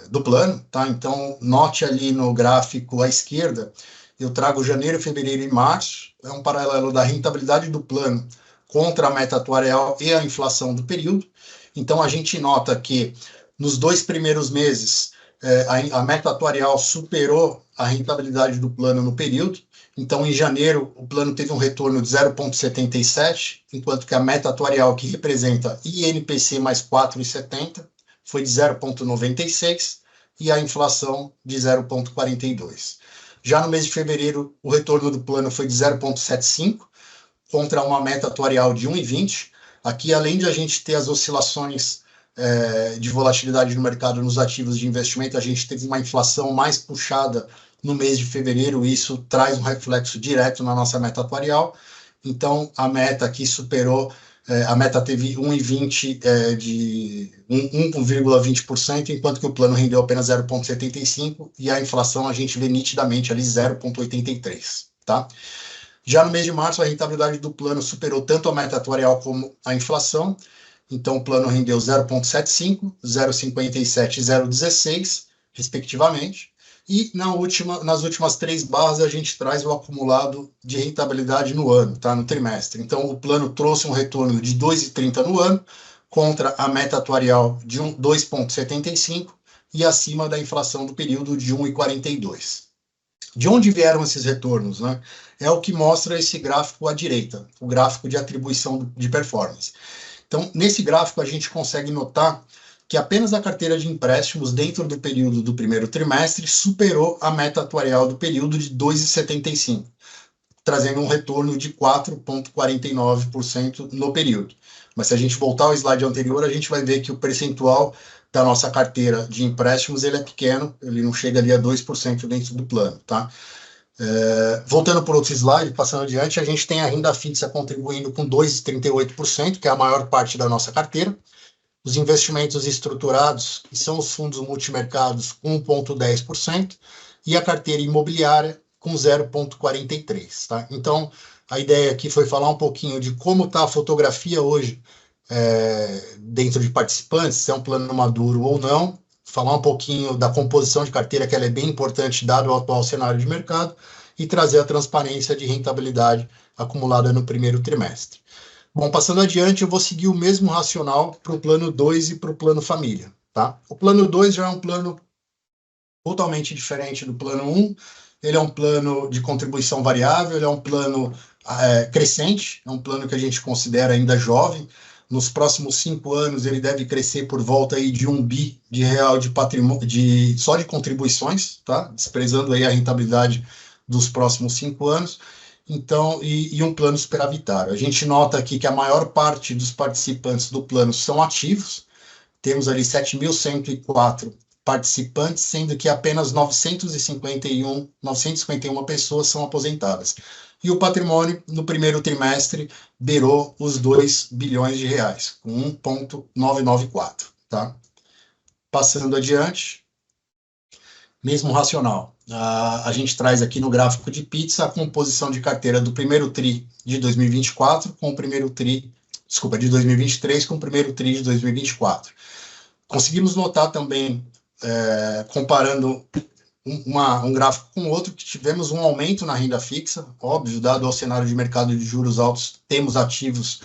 do plano, tá? Então, note ali no gráfico à esquerda, eu trago janeiro, fevereiro e março, é um paralelo da rentabilidade do plano contra a meta atuarial e a inflação do período. Então, a gente nota que nos 2 primeiros meses, a meta atuarial superou a rentabilidade do plano no período. Então, em janeiro, o plano teve um retorno de 0,77, enquanto que a meta atuarial, que representa INPC mais 4,70, foi de 0,96, e a inflação de 0,42. Já no mês de fevereiro, o retorno do plano foi de 0,75, contra uma meta atuarial de 1,20. Aqui, além de a gente ter as oscilações de volatilidade no mercado nos ativos de investimento, a gente teve uma inflação mais puxada no mês de fevereiro, e isso traz um reflexo direto na nossa meta atuarial. Então, a meta aqui superou, a meta teve 1,20 de 1,20%, enquanto que o plano rendeu apenas 0,75, e a inflação a gente vê nitidamente ali 0,83, tá? Já no mês de março, a rentabilidade do plano superou tanto a meta atuarial como a inflação. Então, o plano rendeu 0,75, 0,57 e 0,16, respectivamente. E nas últimas 3 barras, a gente traz o acumulado de rentabilidade no ano, tá? No trimestre. Então, o plano trouxe um retorno de 2,30 no ano, contra a meta atuarial de 2,75 e acima da inflação do período de 1,42. De onde vieram esses retornos, né? É o que mostra esse gráfico à direita, o gráfico de atribuição de performance. Então, nesse gráfico, a gente consegue notar que apenas a carteira de empréstimos dentro do período do primeiro trimestre superou a meta atuarial do período de 2,75, trazendo um retorno de 4,49% no período. Mas se a gente voltar ao slide anterior, a gente vai ver que o percentual da nossa carteira de empréstimos ele é pequeno, ele não chega ali a 2% dentro do plano, tá? Voltando por outro slide, passando adiante, a gente tem a renda fixa contribuindo com 2,38%, que é a maior parte da nossa carteira. Os investimentos estruturados, que são os fundos multimercados, com 1,10%, e a carteira imobiliária com 0,43%, tá? Então, a ideia aqui foi falar um pouquinho de como está a fotografia hoje dentro de participantes, se é um plano maduro ou não, falar um pouquinho da composição de carteira, que ela é bem importante dado o atual cenário de mercado, e trazer a transparência de rentabilidade acumulada no primeiro trimestre. Bom, passando adiante, eu vou seguir o mesmo racional para o plano 2 e para o plano família. Tá? O plano 2 já é um plano totalmente diferente do plano 1, ele é um plano de contribuição variável, ele é um plano crescente, é um plano que a gente considera ainda jovem. Nos próximos 5 anos, ele deve crescer por volta aí de R$1 bi de patrimônio, só de contribuições, tá? Desprezando aí a rentabilidade dos próximos 5 anos. Então, e um plano superavitário. A gente nota aqui que a maior parte dos participantes do plano são ativos, temos ali 7.104 participantes, sendo que apenas 951 pessoas são aposentadas. E o patrimônio, no primeiro trimestre, beirou os R$2 bilhões, com 1,994. Tá? Passando adiante, mesmo racional. A gente traz aqui no gráfico de pizza a composição de carteira do primeiro TRI de 2024 com o primeiro TRI, de 2023 com o primeiro TRI de 2024. Conseguimos notar também, comparando um gráfico com outro, que tivemos um aumento na renda fixa, óbvio, dado ao cenário de mercado de juros altos, temos ativos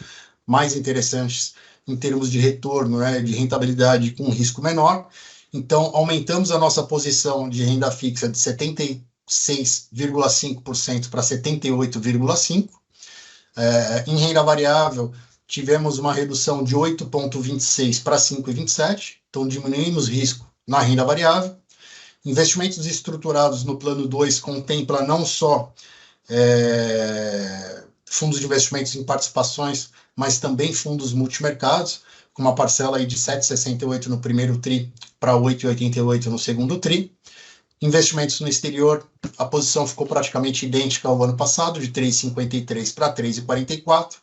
mais interessantes em termos de retorno, de rentabilidade com risco menor. Então, aumentamos a nossa posição de renda fixa de 76,5% para 78,5%. Em renda variável, tivemos uma redução de 8,26% para 5,27%, então diminuímos risco na renda variável. Investimentos estruturados no plano 2 contempla não só fundos de investimentos em participações, mas também fundos multimercados, com uma parcela aí de 7,68 no primeiro TRI para 8,88 no segundo TRI. Investimentos no exterior, a posição ficou praticamente idêntica ao ano passado, de 3,53 para 3,44.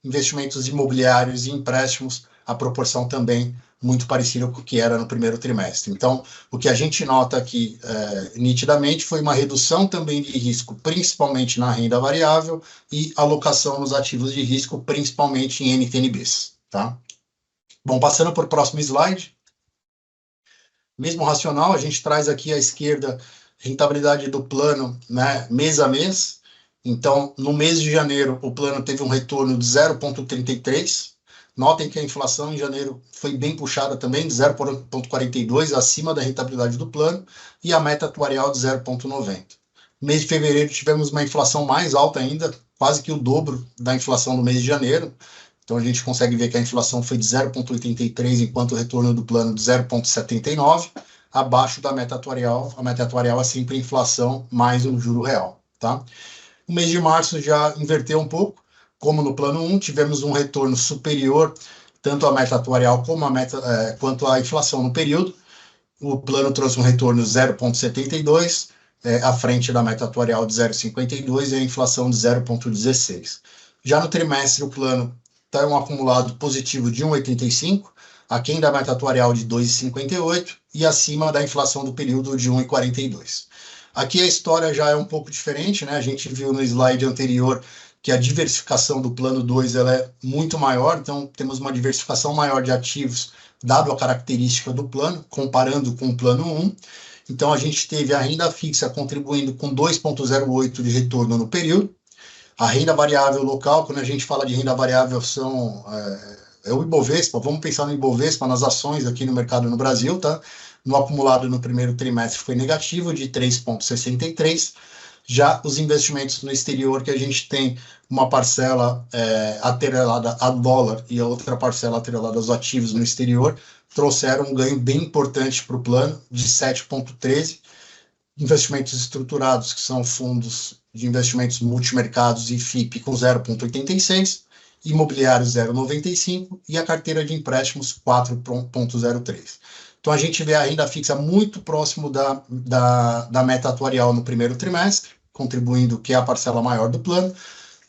Investimentos imobiliários e empréstimos, a proporção também muito parecida com o que era no primeiro trimestre. Então, o que a gente nota aqui nitidamente foi uma redução também de risco, principalmente na renda variável, e alocação nos ativos de risco, principalmente em NTNBs. Tá? Bom, passando para o próximo slide. Mesmo racional, a gente traz aqui à esquerda rentabilidade do plano, mês a mês. Então, no mês de janeiro, o plano teve um retorno de 0,33. Notem que a inflação em janeiro foi bem puxada também, de 0,42, acima da rentabilidade do plano, e a meta atuarial de 0,90. No mês de fevereiro, tivemos uma inflação mais alta ainda, quase que o dobro da inflação do mês de janeiro. Então, a gente consegue ver que a inflação foi de 0,83, enquanto o retorno do plano de 0,79, abaixo da meta atuarial. A meta atuarial é sempre a inflação mais o juro real. Tá? O mês de março já inverteu um pouco. Como no plano 1, tivemos um retorno superior tanto à meta atuarial quanto à inflação no período. O plano trouxe um retorno 0,72, à frente da meta atuarial de 0,52 e a inflação de 0,16. Já no trimestre, o plano está um acumulado positivo de 1,85, aquém da meta atuarial de 2,58 e acima da inflação do período de 1,42. Aqui a história já é um pouco diferente, A gente viu no slide anterior que a diversificação do plano 2 ela é muito maior, então temos uma diversificação maior de ativos, dado a característica do plano, comparando com o plano 1. Então a gente teve a renda fixa contribuindo com 2,08 de retorno no período. A renda variável local, quando a gente fala de renda variável, é o Ibovespa, vamos pensar no Ibovespa, nas ações aqui no mercado no Brasil, tá? No acumulado no primeiro trimestre foi negativo, de 3,63. Já os investimentos no exterior, que a gente tem uma parcela atrelada a dólar e a outra parcela atrelada aos ativos no exterior, trouxeram um ganho bem importante para o plano, de 7,13. Investimentos estruturados, que são fundos de investimentos multimercados e FIP, com 0,86, imobiliários 0,95 e a carteira de empréstimos 4,03. Então, a gente vê a renda fixa muito próximo da meta atuarial no primeiro trimestre, contribuindo, que é a parcela maior do plano,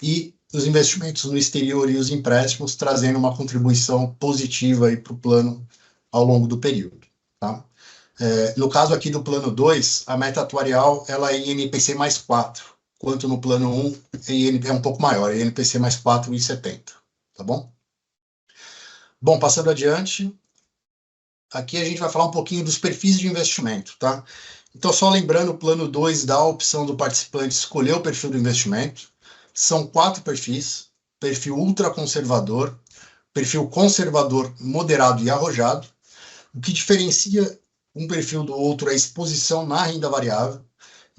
e os investimentos no exterior e os empréstimos trazendo uma contribuição positiva para o plano ao longo do período. Tá? No caso aqui do plano 2, a meta atuarial ela é INPC mais 4, quanto no plano 1 é um pouco maior, é INPC mais 4,70. Tá bom? Bom, passando adiante, aqui a gente vai falar um pouquinho dos perfis de investimento, tá? Então, só lembrando, o plano 2 dá a opção do participante escolher o perfil do investimento. São 4 perfis: perfil ultraconservador, perfil conservador, moderado e arrojado. O que diferencia um perfil do outro é a exposição na renda variável.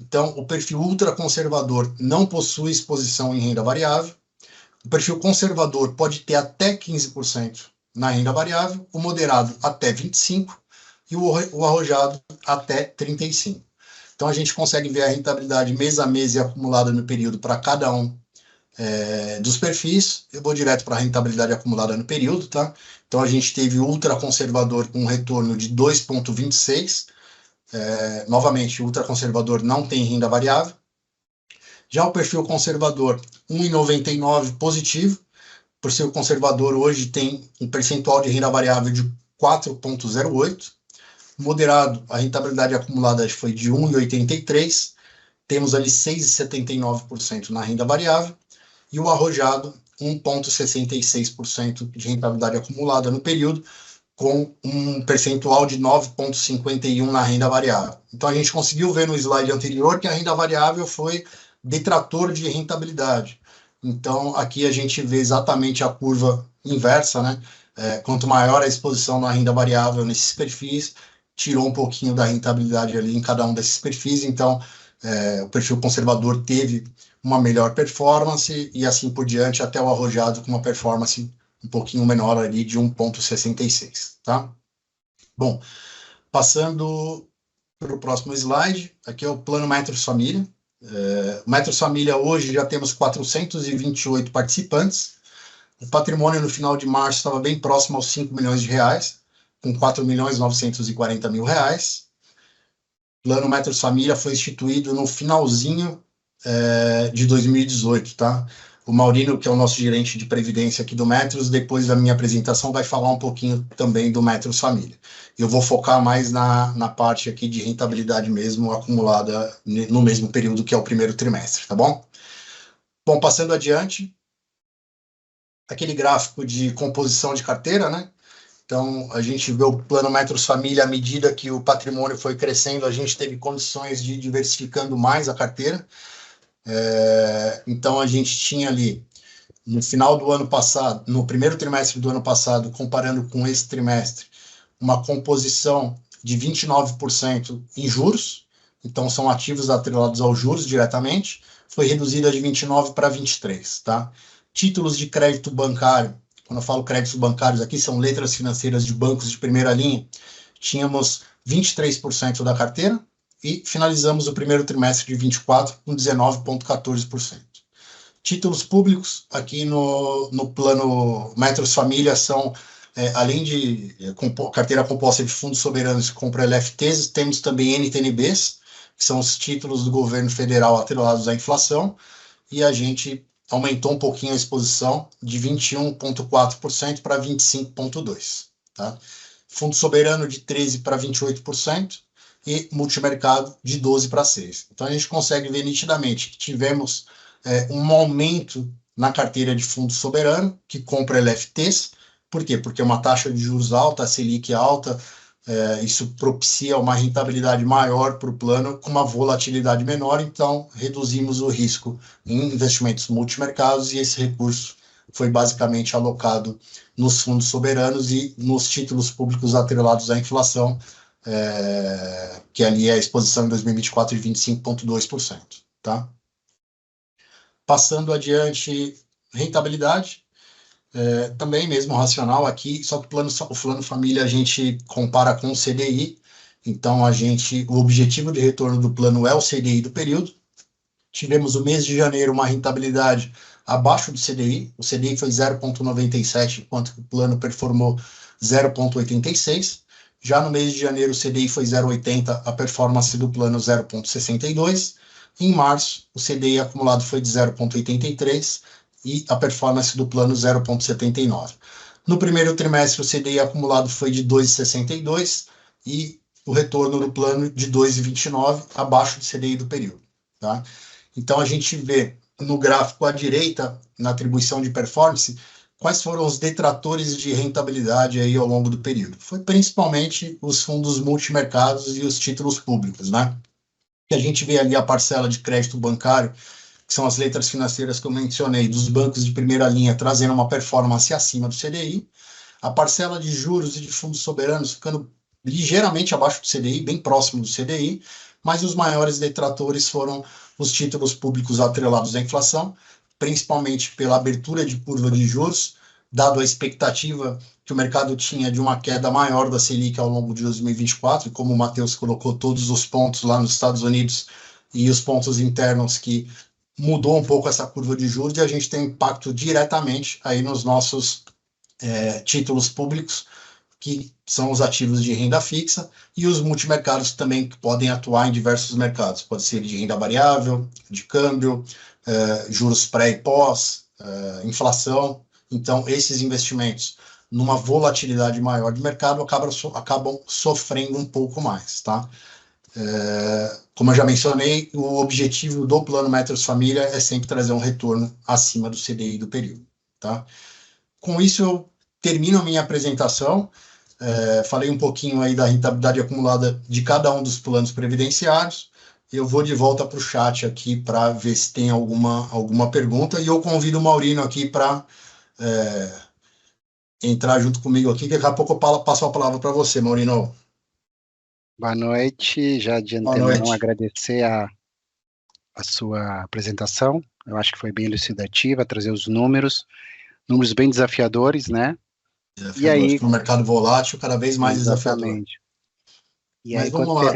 Então, o perfil ultraconservador não possui exposição em renda variável. O perfil conservador pode ter até 15% na renda variável, o moderado até 25% e o arrojado até 35%. Então, a gente consegue ver a rentabilidade mês a mês e acumulada no período para cada um dos perfis. Eu vou direto para a rentabilidade acumulada no período, tá? Então, a gente teve o ultraconservador com um retorno de 2,26%. Novamente, o ultraconservador não tem renda variável. Já o perfil conservador, 1,99 positivo. Por ser conservador, hoje tem um percentual de renda variável de 4,08. Moderado, a rentabilidade acumulada foi de 1,83. Temos ali 6,79% na renda variável. E o arrojado, 1,66% de rentabilidade acumulada no período, com um percentual de 9,51% na renda variável. Então, a gente conseguiu ver no slide anterior que a renda variável foi detrator de rentabilidade. Então, aqui a gente vê exatamente a curva inversa, né? Quanto maior a exposição na renda variável nesses perfis, tirou um pouquinho da rentabilidade ali em cada um desses perfis. Então, o perfil conservador teve uma melhor performance e assim por diante, até o arrojado com uma performance um pouquinho menor ali de 1,66, tá? Bom, passando para o próximo slide, aqui é o plano Metros Família. O Metros Família hoje já temos 428 participantes. O patrimônio no final de março estava bem próximo aos 5 milhões de reais, com 4.940.000 reais. O plano Metros Família foi instituído no finalzinho de 2018, tá? O Maurino, que é o nosso gerente de previdência aqui do Metros, depois da minha apresentação vai falar um pouquinho também do Metros Família. Eu vou focar mais na parte aqui de rentabilidade mesmo, acumulada no mesmo período que é o primeiro trimestre, tá bom? Bom, passando adiante, aquele gráfico de composição de carteira, né? Então, a gente vê o plano Metros Família, à medida que o patrimônio foi crescendo, a gente teve condições de ir diversificando mais a carteira. Então, a gente tinha ali, no final do ano passado, no primeiro trimestre do ano passado, comparando com esse trimestre, uma composição de 29% em juros, então são ativos atrelados aos juros diretamente, foi reduzida de 29% para 23%, tá? Títulos de crédito bancário, quando eu falo créditos bancários aqui, são letras financeiras de bancos de primeira linha, tínhamos 23% da carteira, e finalizamos o primeiro trimestre de 24 com 19,14%. Títulos públicos, aqui no plano Metros Família, são, além de carteira composta de fundos soberanos que compram LFTs, temos também NTNBs, que são os títulos do governo federal atrelados à inflação, e a gente aumentou um pouquinho a exposição de 21,4% para 25,2%. Tá? Fundo soberano de 13% para 28%, e multimercado de 12% para 6%. Então, a gente consegue ver nitidamente que tivemos um aumento na carteira de fundo soberano, que compra LFTs. Por quê? Porque uma taxa de juros alta, a Selic alta, isso propicia uma rentabilidade maior para o plano, com uma volatilidade menor, então reduzimos o risco em investimentos multimercados, e esse recurso foi basicamente alocado nos fundos soberanos e nos títulos públicos atrelados à inflação, que ali é a exposição em 2024 de 25,2%, tá? Passando adiante, rentabilidade, também mesmo racional aqui, só que o plano família a gente compara com o CDI, então o objetivo de retorno do plano é o CDI do período. Tivemos o mês de janeiro uma rentabilidade abaixo do CDI, o CDI foi 0,97, enquanto o plano performou 0,86. Já no mês de janeiro, o CDI foi 0,80, a performance do plano 0,62. Em março, o CDI acumulado foi de 0,83 e a performance do plano 0,79. No primeiro trimestre, o CDI acumulado foi de 2,62 e o retorno do plano de 2,29, abaixo do CDI do período. Tá? Então, a gente vê no gráfico à direita, na atribuição de performance, quais foram os detratores de rentabilidade aí ao longo do período? Foi principalmente os fundos multimercados e os títulos públicos, né? Que a gente vê ali a parcela de crédito bancário, que são as letras financeiras que eu mencionei, dos bancos de primeira linha, trazendo uma performance acima do CDI, a parcela de juros e de fundos soberanos ficando ligeiramente abaixo do CDI, bem próximo do CDI, mas os maiores detratores foram os títulos públicos atrelados à inflação, principalmente pela abertura de curva de juros, dado a expectativa que o mercado tinha de uma queda maior da Selic ao longo de 2024, e como o Matheus colocou todos os pontos lá nos Estados Unidos e os pontos internos que mudou um pouco essa curva de juros, e a gente tem impacto diretamente aí nos nossos títulos públicos, que são os ativos de renda fixa, e os multimercados também, que podem atuar em diversos mercados, pode ser de renda variável, de câmbio, juros pré e pós, inflação. Então, esses investimentos, numa volatilidade maior de mercado, acabam sofrendo um pouco mais, tá? Como eu já mencionei, o objetivo do Plano Metros Família é sempre trazer um retorno acima do CDI do período, tá? Com isso, eu termino a minha apresentação. Falei um pouquinho aí da rentabilidade acumulada de cada um dos planos previdenciários. Eu vou de volta para o chat aqui para ver se tem alguma pergunta, e eu convido o Maurino aqui para entrar junto comigo aqui, que daqui a pouco eu passo a palavra para você, Maurino. Boa noite, já de antemão agradecer a sua apresentação. Eu acho que foi bem elucidativa, trazer os números bem desafiadores, né? E aí, para o mercado volátil, cada vez mais desafiador. E aí, mas vamos lá,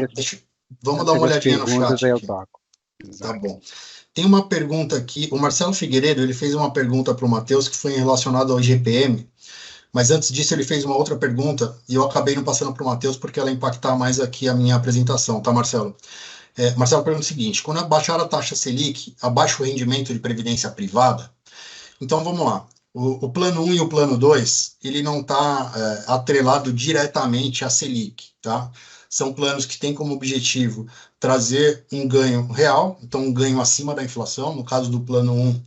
vamos dar uma olhadinha no chat. Aí eu toco. Tá bom. Tem uma pergunta aqui, o Marcelo Figueiredo, ele fez uma pergunta para o Matheus que foi relacionada ao IGPM, mas antes disso ele fez uma outra pergunta e eu acabei não passando para o Matheus porque ela impactar mais aqui a minha apresentação, tá, Marcelo? Marcelo pergunta o seguinte: quando abaixar a taxa Selic, abaixa o rendimento de previdência privada? Então vamos lá. O plano 1 e o plano 2, ele não está atrelado diretamente à Selic, tá? São planos que têm como objetivo trazer um ganho real, então um ganho acima da inflação. No caso do plano 1,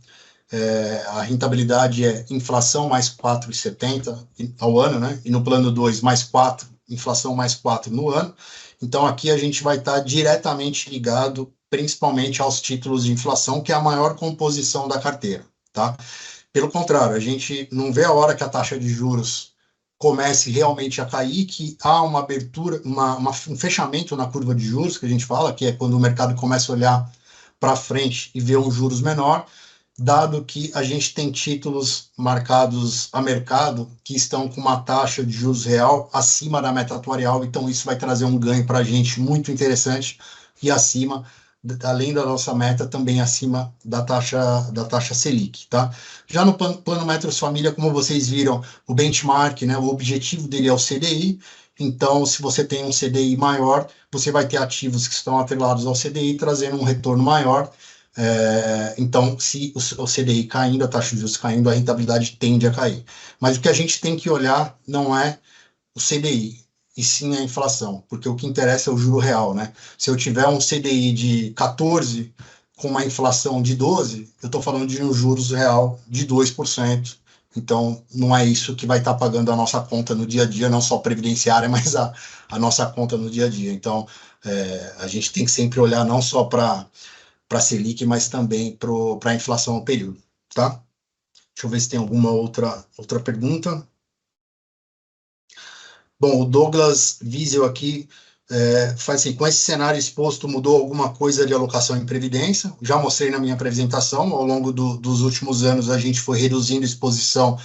a rentabilidade é inflação mais 4,70 ao ano, né? E no plano 2, mais 4, inflação mais 4 no ano. Então aqui a gente vai estar diretamente ligado principalmente aos títulos de inflação, que é a maior composição da carteira, tá? Pelo contrário, a gente não vê a hora que a taxa de juros comece realmente a cair, que há uma abertura, um fechamento na curva de juros, que a gente fala, que é quando o mercado começa a olhar para frente e ver um juros menor, dado que a gente tem títulos marcados a mercado que estão com uma taxa de juros real acima da meta atuarial, então isso vai trazer um ganho para a gente muito interessante e acima, além da nossa meta, também acima da taxa Selic, tá? Já no plano Metros Família, como vocês viram, o benchmark, né, o objetivo dele é o CDI, então se você tem um CDI maior, você vai ter ativos que estão atrelados ao CDI, trazendo um retorno maior. Então, se o CDI caindo, a taxa de juros caindo, a rentabilidade tende a cair. Mas o que a gente tem que olhar não é o CDI, e sim a inflação, porque o que interessa é o juro real, né? Se eu tiver um CDI de 14 com uma inflação de 12, eu estou falando de um juros real de 2%. Então, não é isso que vai estar pagando a nossa conta no dia a dia, não só previdenciária, mas a nossa conta no dia a dia. Então, a gente tem que sempre olhar não só para a Selic, mas também para a inflação no período, tá? Deixa eu ver se tem alguma outra pergunta. Bom, o Douglas Wiesel aqui faz assim: com esse cenário exposto, mudou alguma coisa de alocação em previdência? Já mostrei na minha apresentação, ao longo dos últimos anos a gente foi reduzindo exposição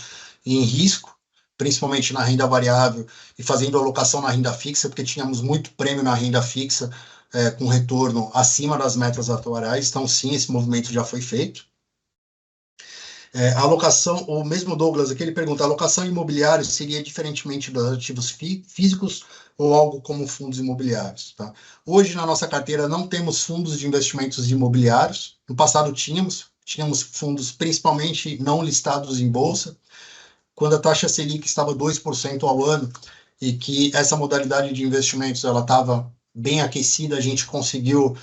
em risco, principalmente na renda variável, e fazendo alocação na renda fixa, porque tínhamos muito prêmio na renda fixa, com retorno acima das metas atuariais. Então sim, esse movimento já foi feito. A alocação, o mesmo Douglas aqui, ele pergunta: a alocação imobiliária seria diferentemente dos ativos físicos ou algo como fundos imobiliários? Tá? Hoje, na nossa carteira, não temos fundos de investimentos imobiliários. No passado, tínhamos fundos principalmente não listados em bolsa. Quando a taxa Selic estava 2% ao ano e que essa modalidade de investimentos ela estava bem aquecida, a gente conseguiu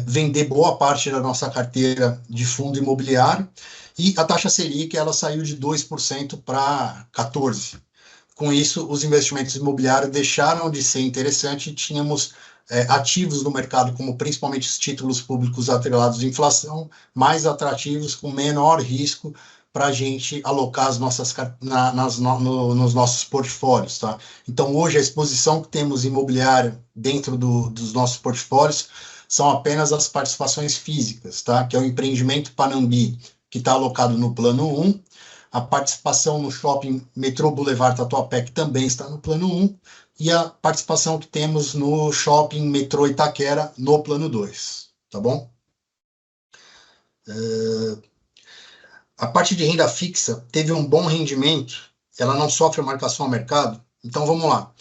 vender boa parte da nossa carteira de fundo imobiliário, e a taxa Selic ela saiu de 2% para 14%. Com isso, os investimentos imobiliários deixaram de ser interessantes e tínhamos ativos no mercado, como principalmente os títulos públicos atrelados à inflação, mais atrativos, com menor risco para a gente alocar as nossas, nos nossos portfólios. Tá? Então, hoje, a exposição que temos imobiliária dentro dos nossos portfólios são apenas as participações físicas, tá? Que é o empreendimento Panambi, que está alocado no plano 1, a participação no shopping Metrô Boulevard Tatuapé, que também está no plano 1, e a participação que temos no shopping Metrô Itaquera, no plano 2, tá bom? A parte de renda fixa teve um bom rendimento, ela não sofre marcação a mercado, então vamos lá.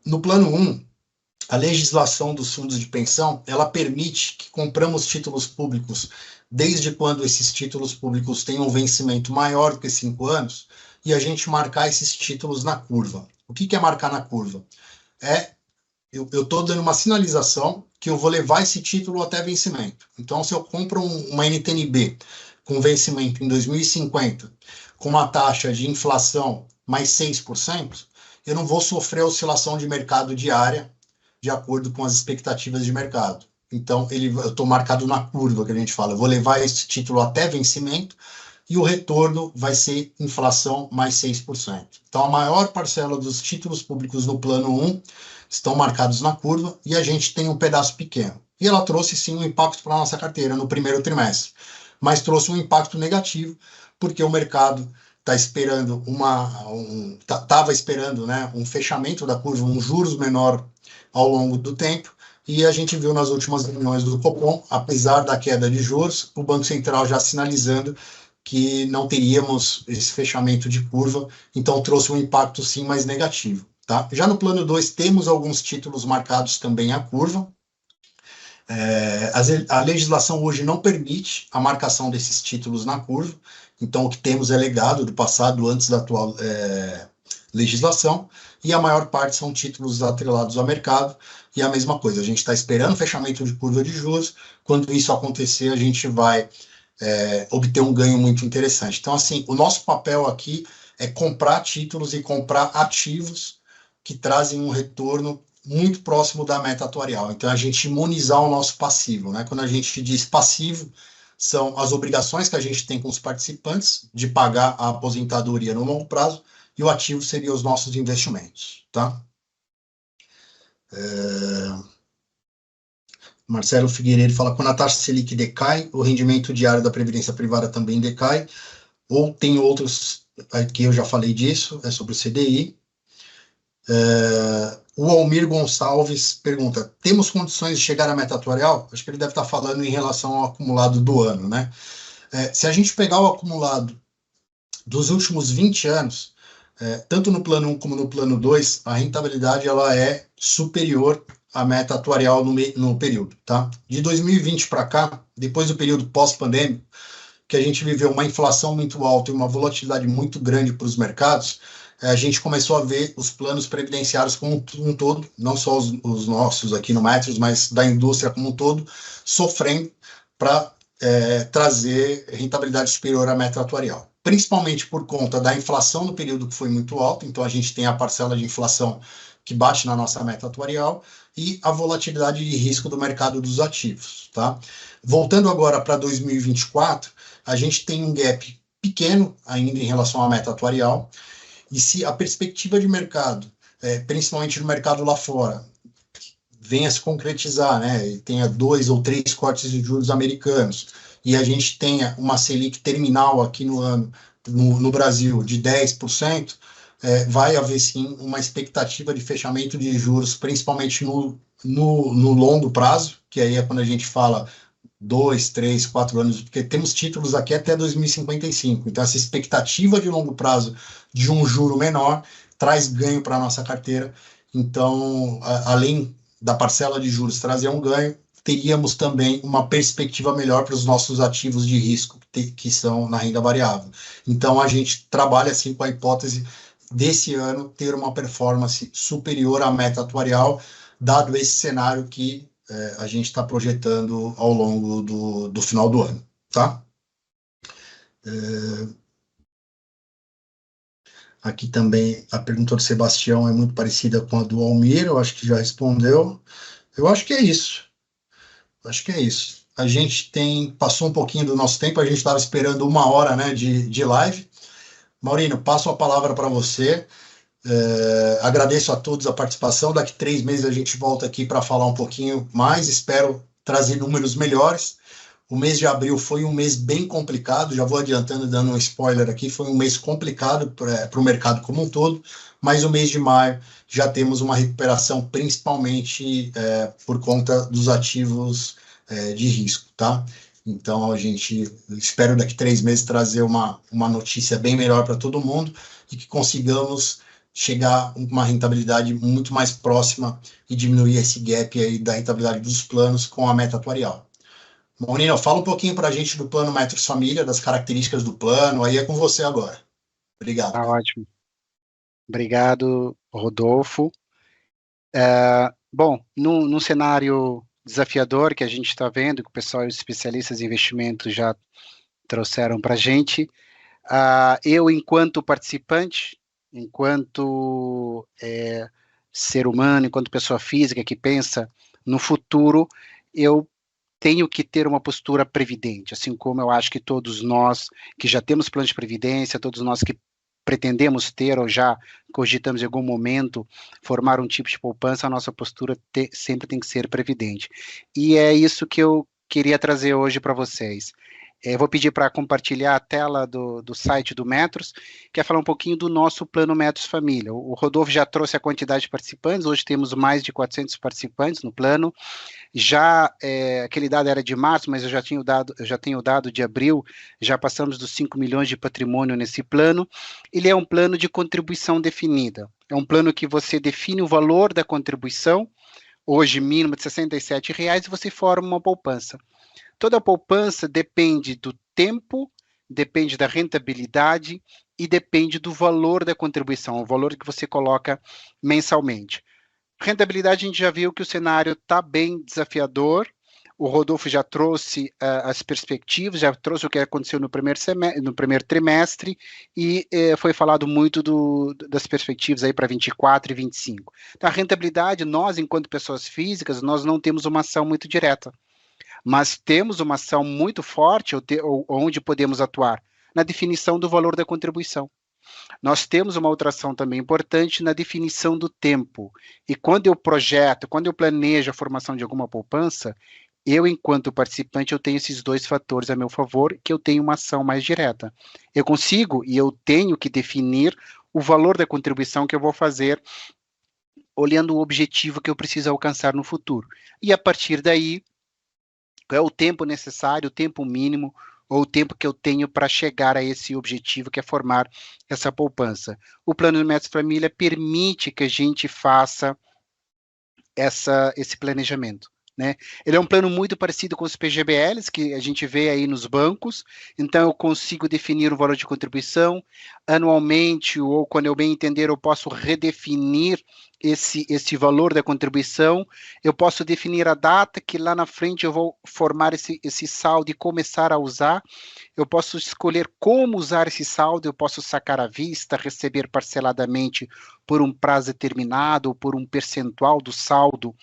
No plano 1, a legislação dos fundos de pensão, ela permite que compramos títulos públicos desde quando esses títulos públicos têm um vencimento maior do que 5 anos, e a gente marcar esses títulos na curva. O que é marcar na curva? Eu estou dando uma sinalização que eu vou levar esse título até vencimento. Então, se eu compro uma NTNB com vencimento em 2050, com uma taxa de inflação mais 6%, eu não vou sofrer oscilação de mercado diária de acordo com as expectativas de mercado. Então, eu estou marcado na curva, que a gente fala. Eu vou levar esse título até vencimento e o retorno vai ser inflação mais 6%. Então, a maior parcela dos títulos públicos no plano 1 estão marcados na curva e a gente tem um pedaço pequeno. E ela trouxe, sim, um impacto para a nossa carteira no primeiro trimestre, mas trouxe um impacto negativo, porque o mercado está esperando estava esperando, né, um fechamento da curva, um juros menor ao longo do tempo, e a gente viu nas últimas reuniões do Copom, apesar da queda de juros, o Banco Central já sinalizando que não teríamos esse fechamento de curva, então trouxe um impacto sim mais negativo. Tá? Já no plano 2 temos alguns títulos marcados também à curva. A legislação hoje não permite a marcação desses títulos na curva, então o que temos é legado do passado antes da atual legislação, e a maior parte são títulos atrelados ao mercado, e a mesma coisa, a gente está esperando o fechamento de curva de juros, quando isso acontecer a gente vai obter um ganho muito interessante. Então, assim, o nosso papel aqui é comprar títulos e comprar ativos que trazem um retorno muito próximo da meta atuarial. Então, a gente imunizar o nosso passivo, né? Quando a gente diz passivo, são as obrigações que a gente tem com os participantes de pagar a aposentadoria no longo prazo, e o ativo seria os nossos investimentos, tá? Marcelo Figueiredo fala, quando a taxa Selic decai, o rendimento diário da Previdência Privada também decai, ou tem outros, que eu já falei disso, é sobre o CDI. O Almir Gonçalves pergunta, temos condições de chegar à meta atuarial? Acho que ele deve estar falando em relação ao acumulado do ano, né? Se a gente pegar o acumulado dos últimos 20 anos, tanto no plano 1 como no plano 2, a rentabilidade ela é superior à meta atuarial no período. Tá? De 2020 para cá, depois do período pós-pandêmico, que a gente viveu uma inflação muito alta e uma volatilidade muito grande para os mercados, a gente começou a ver os planos previdenciários como um todo, não só os nossos aqui no Metros, mas da indústria como um todo, sofrendo para trazer rentabilidade superior à meta atuarial. Principalmente por conta da inflação no período que foi muito alta, então a gente tem a parcela de inflação que bate na nossa meta atuarial e a volatilidade de risco do mercado dos ativos. Tá? Voltando agora para 2024, a gente tem um gap pequeno ainda em relação à meta atuarial, e se a perspectiva de mercado, principalmente no mercado lá fora, venha a se concretizar, né, e tenha 2 ou 3 cortes de juros americanos, e a gente tenha uma Selic terminal aqui no ano, no Brasil, de 10%, vai haver sim uma expectativa de fechamento de juros, principalmente no longo prazo, que aí é quando a gente fala 2, 3, 4 anos, porque temos títulos aqui até 2055, então essa expectativa de longo prazo de um juro menor traz ganho para a nossa carteira, então, além da parcela de juros trazer um ganho, teríamos também uma perspectiva melhor para os nossos ativos de risco que são na renda variável. Então, a gente trabalha assim com a hipótese desse ano ter uma performance superior à meta atuarial, dado esse cenário que a gente está projetando ao longo do final do ano, tá? Aqui também a pergunta do Sebastião é muito parecida com a do Almir, eu acho que já respondeu. Eu acho que é isso. A gente passou um pouquinho do nosso tempo, a gente estava esperando 1 hora, né, de live. Maurino, passo a palavra para você. Agradeço a todos a participação. Daqui 3 meses a gente volta aqui para falar um pouquinho mais. Espero trazer números melhores. O mês de abril foi um mês bem complicado. Já vou adiantando, dando um spoiler aqui. Foi um mês complicado para o mercado como um todo. Mas o mês de maio já temos uma recuperação, principalmente por conta dos ativos de risco, tá? Então, a gente espero daqui 3 meses trazer uma notícia bem melhor para todo mundo e que consigamos chegar a uma rentabilidade muito mais próxima e diminuir esse gap aí da rentabilidade dos planos com a meta atuarial. Maurino, fala um pouquinho para a gente do plano Metros Família, das características do plano, aí é com você agora. Obrigado. Tá ótimo. Obrigado, Rodolfo. Bom, num cenário desafiador que a gente está vendo, que o pessoal e os especialistas em investimentos já trouxeram para a gente, eu, enquanto participante, enquanto ser humano, enquanto pessoa física que pensa no futuro, eu tenho que ter uma postura previdente, assim como eu acho que todos nós que já temos plano de previdência, todos nós que pretendemos ter ou já cogitamos em algum momento formar um tipo de poupança, a nossa postura sempre tem que ser previdente. E é isso que eu queria trazer hoje para vocês. Eu vou pedir para compartilhar a tela do site do Metros, que é falar um pouquinho do nosso plano Metros Família. O Rodolfo já trouxe a quantidade de participantes, hoje temos mais de 400 participantes no plano. Já, aquele dado era de março, mas eu já tenho o dado de abril, já passamos dos 5 milhões de patrimônio nesse plano. Ele é um plano de contribuição definida. É um plano que você define o valor da contribuição, hoje mínimo de R$ 67,00, e você forma uma poupança. Toda a poupança depende do tempo, depende da rentabilidade e depende do valor da contribuição, o valor que você coloca mensalmente. Rentabilidade, a gente já viu que o cenário está bem desafiador. O Rodolfo já trouxe as perspectivas, já trouxe o que aconteceu no primeiro trimestre e foi falado muito das perspectivas aí para 24 e 25. Então, a rentabilidade, nós, enquanto pessoas físicas, nós não temos uma ação muito direta, mas temos uma ação muito forte onde podemos atuar na definição do valor da contribuição. Nós temos uma outra ação também importante na definição do tempo. E quando eu projeto, quando eu planejo a formação de alguma poupança, eu, enquanto participante, eu tenho esses 2 fatores a meu favor, que eu tenho uma ação mais direta. Eu consigo e eu tenho que definir o valor da contribuição que eu vou fazer, olhando o objetivo que eu preciso alcançar no futuro. E a partir daí, é o tempo necessário, o tempo mínimo, ou o tempo que eu tenho para chegar a esse objetivo, que é formar essa poupança. O plano de Metros Família permite que a gente faça esse planejamento, né? Ele é um plano muito parecido com os PGBLs, que a gente vê aí nos bancos, então eu consigo definir o valor de contribuição anualmente, ou quando eu bem entender, eu posso redefinir esse valor da contribuição, eu posso definir a data que lá na frente eu vou formar esse saldo e começar a usar, eu posso escolher como usar esse saldo, eu posso sacar à vista, receber parceladamente por um prazo determinado, ou por um percentual do saldo,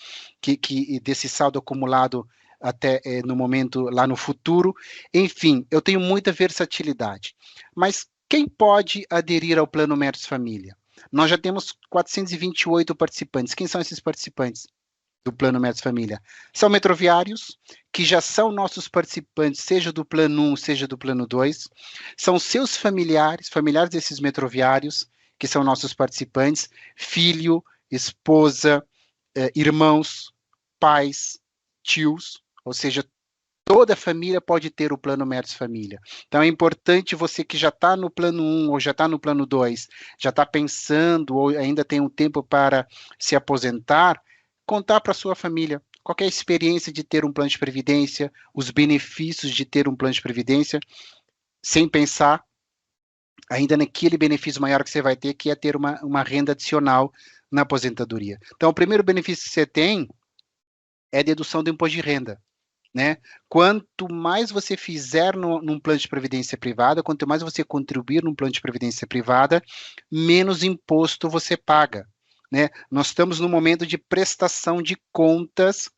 desse saldo acumulado até no momento lá no futuro. Enfim, eu tenho muita versatilidade. Mas quem pode aderir ao plano Metros Família? Nós já temos 428 participantes. Quem são esses participantes do plano Metros Família? São metroviários, que já são nossos participantes, seja do plano 1, seja do plano 2. São seus familiares desses metroviários, que são nossos participantes, filho, esposa, irmãos, pais, tios, ou seja, toda a família pode ter o plano Metros Família. Então, é importante você que já está no plano 1 ou já está no plano 2, já está pensando ou ainda tem um tempo para se aposentar, contar para a sua família qual é a experiência de ter um plano de previdência, os benefícios de ter um plano de previdência, sem pensar ainda naquele benefício maior que você vai ter, que é ter uma renda adicional na aposentadoria. Então, o primeiro benefício que você tem é dedução do imposto de renda, né? Quanto mais você fizer num plano de previdência privada, quanto mais você contribuir num plano de previdência privada, menos imposto você paga, né? Nós estamos no momento de prestação de contas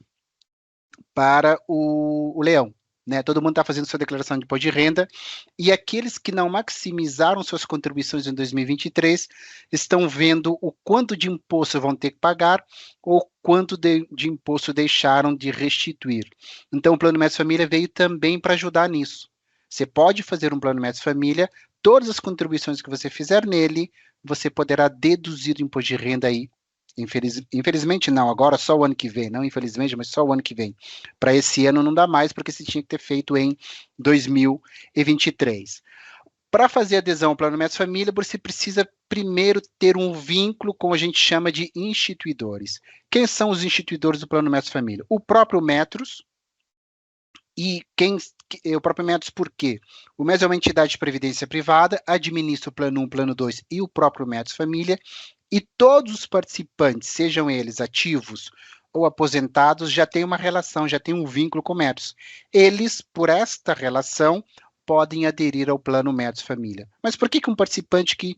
para o leão, né? Todo mundo está fazendo sua declaração de imposto de renda, e aqueles que não maximizaram suas contribuições em 2023 estão vendo o quanto de imposto vão ter que pagar ou quanto de imposto deixaram de restituir. Então, o Plano Médios Família veio também para ajudar nisso. Você pode fazer um Plano Médios Família, todas as contribuições que você fizer nele, você poderá deduzir o imposto de renda aí. Infelizmente não, agora só o ano que vem, não infelizmente, mas só o ano que vem. Para esse ano não dá mais, porque se tinha que ter feito em 2023. Para fazer adesão ao Plano Médios Família, você precisa primeiro ter um vínculo com a gente chama de instituidores. Quem são os instituidores do Plano Médios Família? O próprio Metros, e o próprio Metros por quê? O Metros é uma entidade de previdência privada, administra o Plano 1, Plano 2 e o próprio Médios Família, e todos os participantes, sejam eles ativos ou aposentados, já têm uma relação, já têm um vínculo com o Metros. Eles, por esta relação, podem aderir ao Plano Médios Família. Mas por que um participante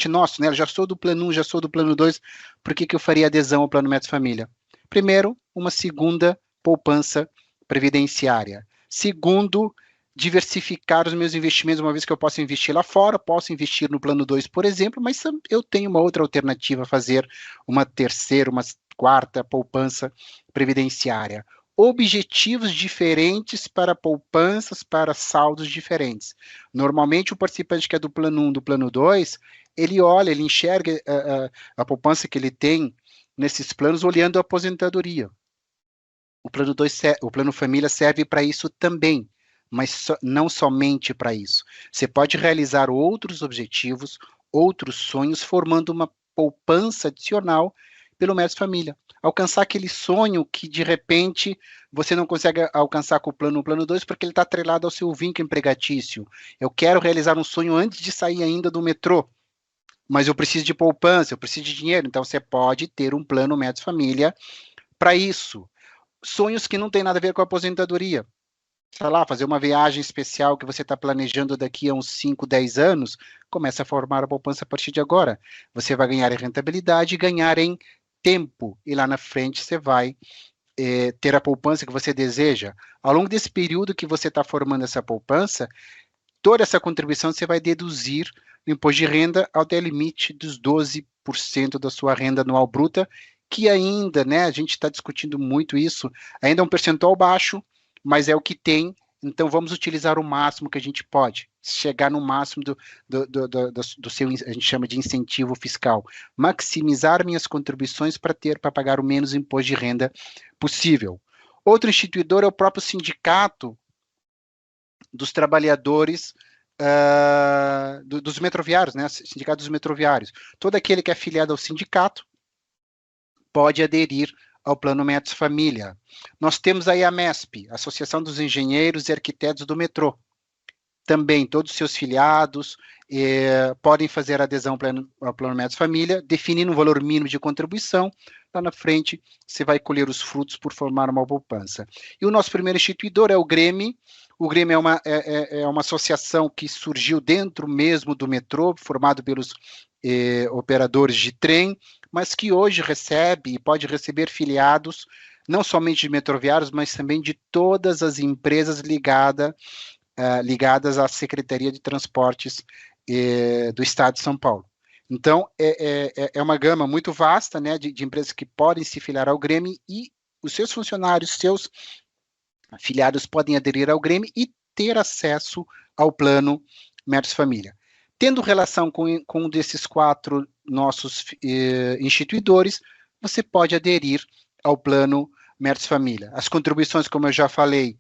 nosso, né, já sou do Plano 1, já sou do Plano 2, por que eu faria adesão ao Plano Médios Família? Primeiro, uma segunda poupança previdenciária. Segundo, diversificar os meus investimentos, uma vez que eu posso investir lá fora, posso investir no Plano 2, por exemplo, mas eu tenho uma outra alternativa, fazer uma terceira, uma quarta poupança previdenciária. Objetivos diferentes para poupanças, para saldos diferentes. Normalmente, o participante que é do Plano 1, do Plano 2, ele olha, ele enxerga a poupança que ele tem nesses planos olhando a aposentadoria. O Plano 2, o Plano Família serve para isso também, mas não somente para isso. Você pode realizar outros objetivos, outros sonhos, formando uma poupança adicional pelo Médios Família. Alcançar aquele sonho que, de repente, você não consegue alcançar com o Plano 1, Plano 2, porque ele está atrelado ao seu vínculo empregatício. Eu quero realizar um sonho antes de sair ainda do metrô, mas eu preciso de poupança, eu preciso de dinheiro, então você pode ter um Plano Médios Família para isso. Sonhos que não tem nada a ver com a aposentadoria. Sei lá, fazer uma viagem especial que você está planejando daqui a uns 5, 10 anos, começa a formar a poupança a partir de agora. Você vai ganhar em rentabilidade e ganhar em tempo, e lá na frente você vai ter a poupança que você deseja. Ao longo desse período que você está formando essa poupança, toda essa contribuição você vai deduzir no imposto de renda até o limite dos 12% da sua renda anual bruta, que ainda, né, a gente está discutindo muito isso, ainda é um percentual baixo, mas é o que tem, então vamos utilizar o máximo que a gente pode, chegar no máximo do seu, a gente chama de incentivo fiscal, maximizar minhas contribuições para pagar o menos imposto de renda possível. Outro instituidor é o próprio sindicato dos trabalhadores dos metroviários, né, sindicato dos metroviários. Todo aquele que é afiliado ao sindicato pode aderir ao Plano Médios Família. Nós temos aí a MESP, Associação dos Engenheiros e Arquitetos do Metrô. Também todos os seus filiados podem fazer adesão ao Plano Médios Família, definindo um valor mínimo de contribuição. Lá na frente, você vai colher os frutos por formar uma poupança. E o nosso primeiro instituidor é o Grêmio. O Grêmio é uma associação que surgiu dentro mesmo do metrô, formado pelos operadores de trem, mas que hoje recebe e pode receber filiados, não somente de metroviários, mas também de todas as empresas ligadas à Secretaria de Transportes do Estado de São Paulo. Então, é uma gama muito vasta, né, de empresas que podem se filiar ao Grêmio, e os seus funcionários, seus afiliados podem aderir ao Grêmio e ter acesso ao Plano Médios Família. Tendo relação com um desses 4 nossos instituidores, você pode aderir ao Plano Médios Família. As contribuições, como eu já falei,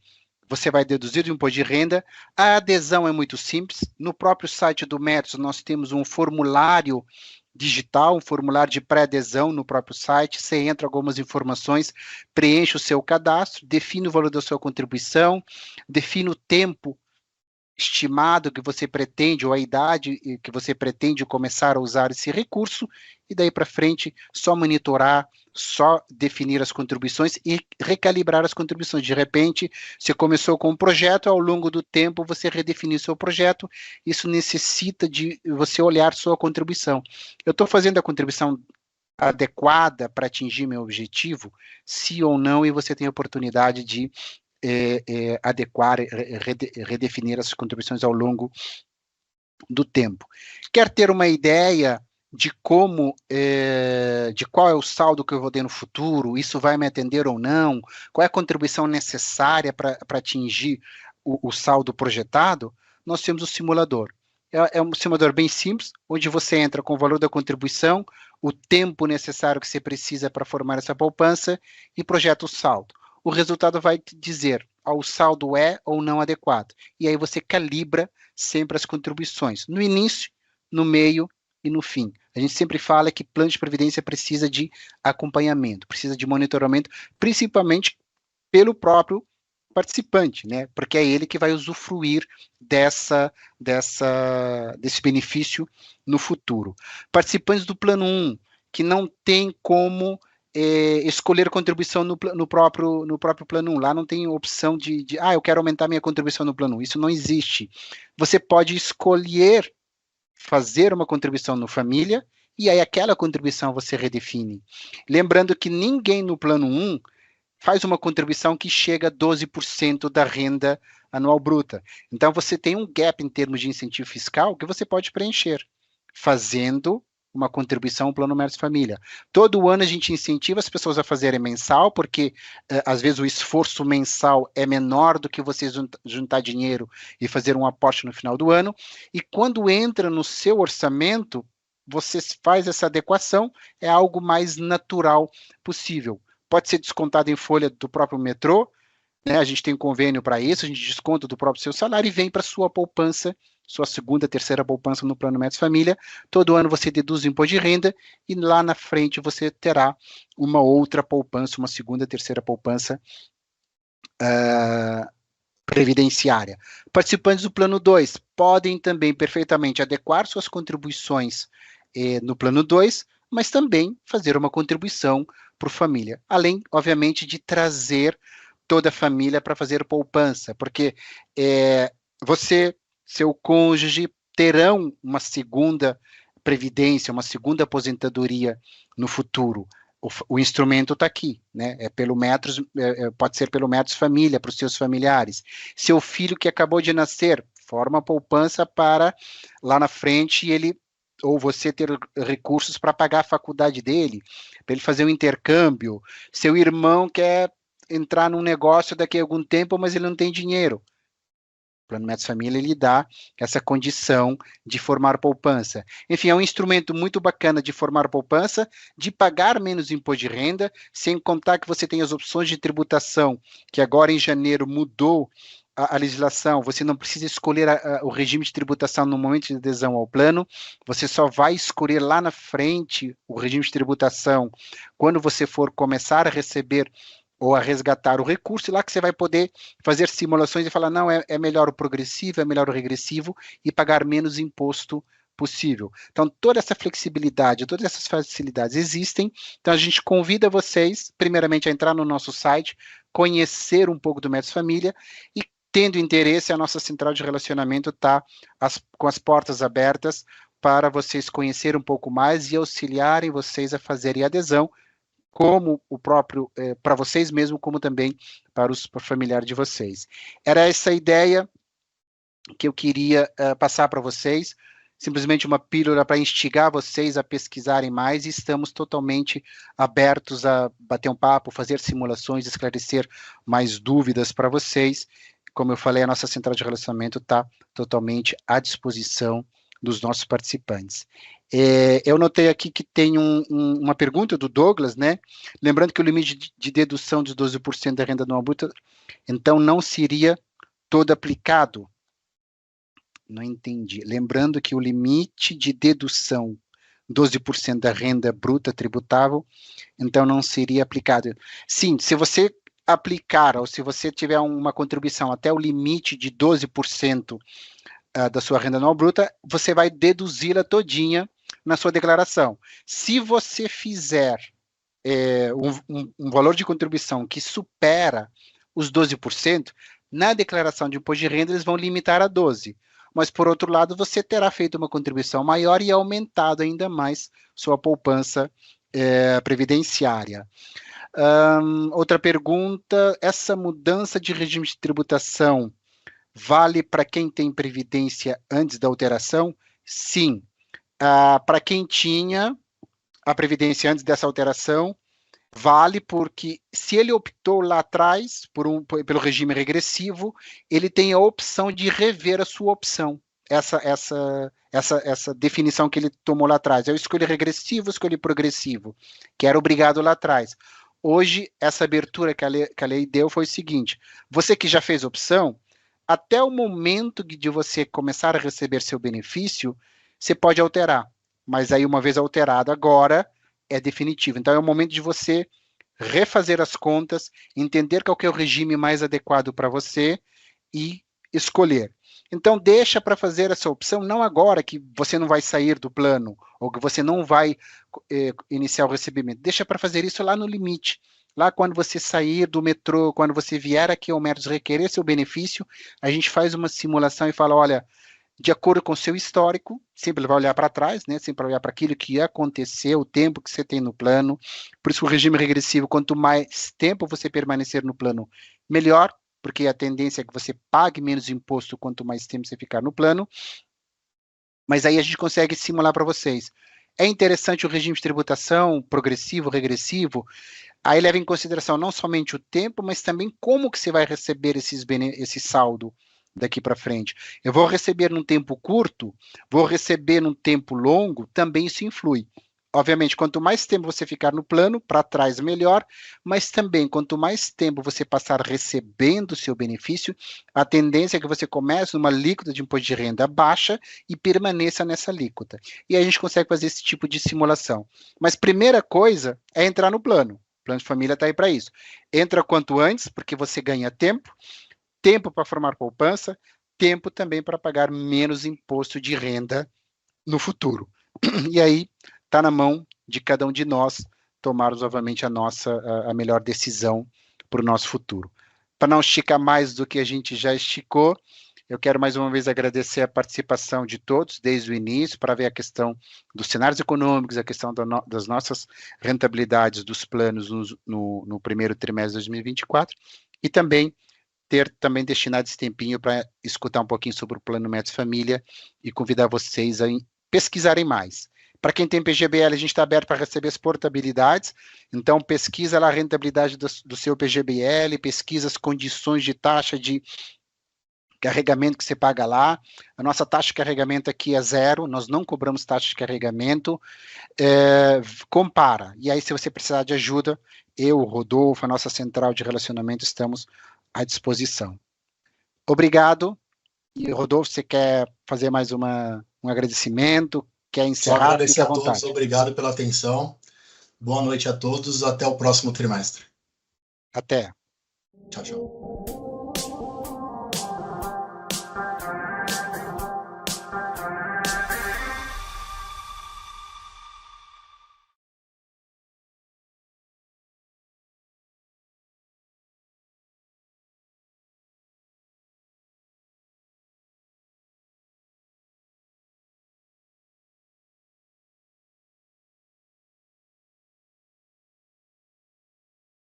você vai deduzir do imposto de renda. A adesão é muito simples. No próprio site do Médios, nós temos um formulário digital, um formulário de pré-adesão no próprio site. Você entra algumas informações, preenche o seu cadastro, define o valor da sua contribuição, define o tempo estimado que você pretende, ou a idade que você pretende começar a usar esse recurso, e daí para frente só monitorar, só definir as contribuições e recalibrar as contribuições. De repente, você começou com um projeto, ao longo do tempo você redefinir seu projeto, isso necessita de você olhar sua contribuição. Eu estou fazendo a contribuição adequada para atingir meu objetivo, sim ou não, e você tem a oportunidade de adequar, redefinir as contribuições ao longo do tempo. Quer ter uma ideia de como, de qual é o saldo que eu vou ter no futuro, isso vai me atender ou não, qual é a contribuição necessária para atingir o saldo projetado? Nós temos o simulador. É um simulador bem simples, onde você entra com o valor da contribuição, o tempo necessário que você precisa para formar essa poupança e projeta o saldo. O resultado vai te dizer o saldo é ou não adequado. E aí você calibra sempre as contribuições, no início, no meio e no fim. A gente sempre fala que plano de previdência precisa de acompanhamento, precisa de monitoramento, principalmente pelo próprio participante, né? Porque é ele que vai usufruir desse benefício no futuro. Participantes do plano 1, que não tem como escolher contribuição no próprio plano 1. Lá não tem opção de eu quero aumentar minha contribuição no plano 1. Isso não existe. Você pode escolher fazer uma contribuição no família, e aí aquela contribuição você redefine. Lembrando que ninguém no plano 1 faz uma contribuição que chega a 12% da renda anual bruta. Então, você tem um gap em termos de incentivo fiscal que você pode preencher, fazendo uma contribuição ao Plano Médici Família. Todo ano a gente incentiva as pessoas a fazerem mensal, porque às vezes o esforço mensal é menor do que você juntar dinheiro e fazer um aporte no final do ano, e quando entra no seu orçamento, você faz essa adequação, é algo mais natural possível. Pode ser descontado em folha do próprio metrô, né? A gente tem um convênio para isso, a gente desconta do próprio seu salário e vem para a sua poupança, sua segunda, terceira poupança no Plano Médici Família. Todo ano você deduz o imposto de renda e lá na frente você terá uma outra poupança, uma segunda, terceira poupança previdenciária. Participantes do Plano 2 podem também perfeitamente adequar suas contribuições no Plano 2, mas também fazer uma contribuição para a família, além, obviamente, de trazer toda a família para fazer poupança, porque você, seu cônjuge, terão uma segunda previdência, uma segunda aposentadoria no futuro. O instrumento está aqui, né? Pode ser pelo Médici Família, para os seus familiares. Seu filho que acabou de nascer, forma poupança para lá na frente ele ou você ter recursos para pagar a faculdade dele, para ele fazer um intercâmbio. Seu irmão quer entrar num negócio daqui a algum tempo, mas ele não tem dinheiro. O Plano Médici Família lhe dá essa condição de formar poupança. Enfim, é um instrumento muito bacana de formar poupança, de pagar menos imposto de renda, sem contar que você tem as opções de tributação, que agora em janeiro mudou a legislação, você não precisa escolher o regime de tributação no momento de adesão ao plano, você só vai escolher lá na frente o regime de tributação quando você for começar a receber ou a resgatar o recurso, e lá que você vai poder fazer simulações e falar, não, é melhor o progressivo, é melhor o regressivo e pagar menos imposto possível. Então, toda essa flexibilidade, todas essas facilidades existem, então a gente convida vocês, primeiramente, a entrar no nosso site, conhecer um pouco do Médici Família e tendo interesse, a nossa central de relacionamento está com as portas abertas para vocês conhecerem um pouco mais e auxiliarem vocês a fazerem adesão, como o próprio, para vocês mesmo, como também para os familiares de vocês. Era essa ideia que eu queria passar para vocês, simplesmente uma pílula para instigar vocês a pesquisarem mais, e estamos totalmente abertos a bater um papo, fazer simulações, esclarecer mais dúvidas para vocês. Como eu falei, a nossa central de relacionamento está totalmente à disposição dos nossos participantes. Eu notei aqui que tem uma pergunta do Douglas, né? Lembrando que o limite de dedução de 12% da renda anual bruta, então não seria todo aplicado? Não entendi. Lembrando que o limite de dedução, 12% da renda bruta tributável, então não seria aplicado. Sim, se você aplicar, ou se você tiver uma contribuição até o limite de 12% da sua renda anual bruta, você vai deduzi-la todinha na sua declaração. Se você fizer um valor de contribuição que supera os 12%, na declaração de imposto de renda eles vão limitar a 12%. Mas, por outro lado, você terá feito uma contribuição maior e aumentado ainda mais sua poupança previdenciária. Outra pergunta, essa mudança de regime de tributação vale para quem tem previdência antes da alteração? Sim. Para quem tinha a previdência antes dessa alteração, vale porque se ele optou lá atrás pelo regime regressivo, ele tem a opção de rever a sua opção. Essa definição que ele tomou lá atrás. Eu escolhi regressivo, eu escolhi progressivo, que era obrigado lá atrás. Hoje, essa abertura que a lei deu foi o seguinte: você que já fez opção, até o momento de você começar a receber seu benefício, você pode alterar. Mas aí, uma vez alterado, agora é definitivo. Então, é o momento de você refazer as contas, entender qual que é o regime mais adequado para você e escolher. Então, deixa para fazer essa opção, não agora que você não vai sair do plano, ou que você não vai iniciar o recebimento. Deixa para fazer isso lá no limite. Lá quando você sair do metrô, quando você vier aqui ao Médios requerer seu benefício, a gente faz uma simulação e fala, olha, de acordo com o seu histórico, sempre vai olhar para trás, né? Sempre vai olhar para aquilo que aconteceu, o tempo que você tem no plano. Por isso o regime regressivo, quanto mais tempo você permanecer no plano, melhor, porque a tendência é que você pague menos imposto quanto mais tempo você ficar no plano. Mas aí a gente consegue simular para vocês. É interessante o regime de tributação progressivo, regressivo, aí leva em consideração não somente o tempo, mas também como que você vai receber esse saldo daqui para frente. Eu vou receber num tempo curto, vou receber num tempo longo, também isso influi. Obviamente, quanto mais tempo você ficar no plano, para trás melhor, mas também, quanto mais tempo você passar recebendo o seu benefício, a tendência é que você comece numa alíquota de imposto de renda baixa e permaneça nessa alíquota. E a gente consegue fazer esse tipo de simulação. Mas primeira coisa é entrar no plano. O plano de família está aí para isso. Entra quanto antes, porque você ganha tempo para formar poupança, tempo também para pagar menos imposto de renda no futuro. E aí, está na mão de cada um de nós tomarmos novamente a melhor decisão para o nosso futuro. Para não esticar mais do que a gente já esticou, eu quero mais uma vez agradecer a participação de todos desde o início, para ver a questão dos cenários econômicos, a questão das nossas rentabilidades dos planos no primeiro trimestre de 2024, e também ter destinado esse tempinho para escutar um pouquinho sobre o Plano Médios Família e convidar vocês a pesquisarem mais. Para quem tem PGBL, a gente está aberto para receber as portabilidades, então pesquisa lá a rentabilidade do seu PGBL, pesquisa as condições de taxa de carregamento que você paga lá. A nossa taxa de carregamento aqui é 0, nós não cobramos taxa de carregamento. Compara, e aí se você precisar de ajuda, eu, o Rodolfo, a nossa central de relacionamento, estamos à disposição. Obrigado. E Rodolfo, você quer fazer mais um agradecimento? Quer encerrar? Só agradecer a todos, obrigado pela atenção. Boa noite a todos, até o próximo trimestre. Até. Tchau, tchau.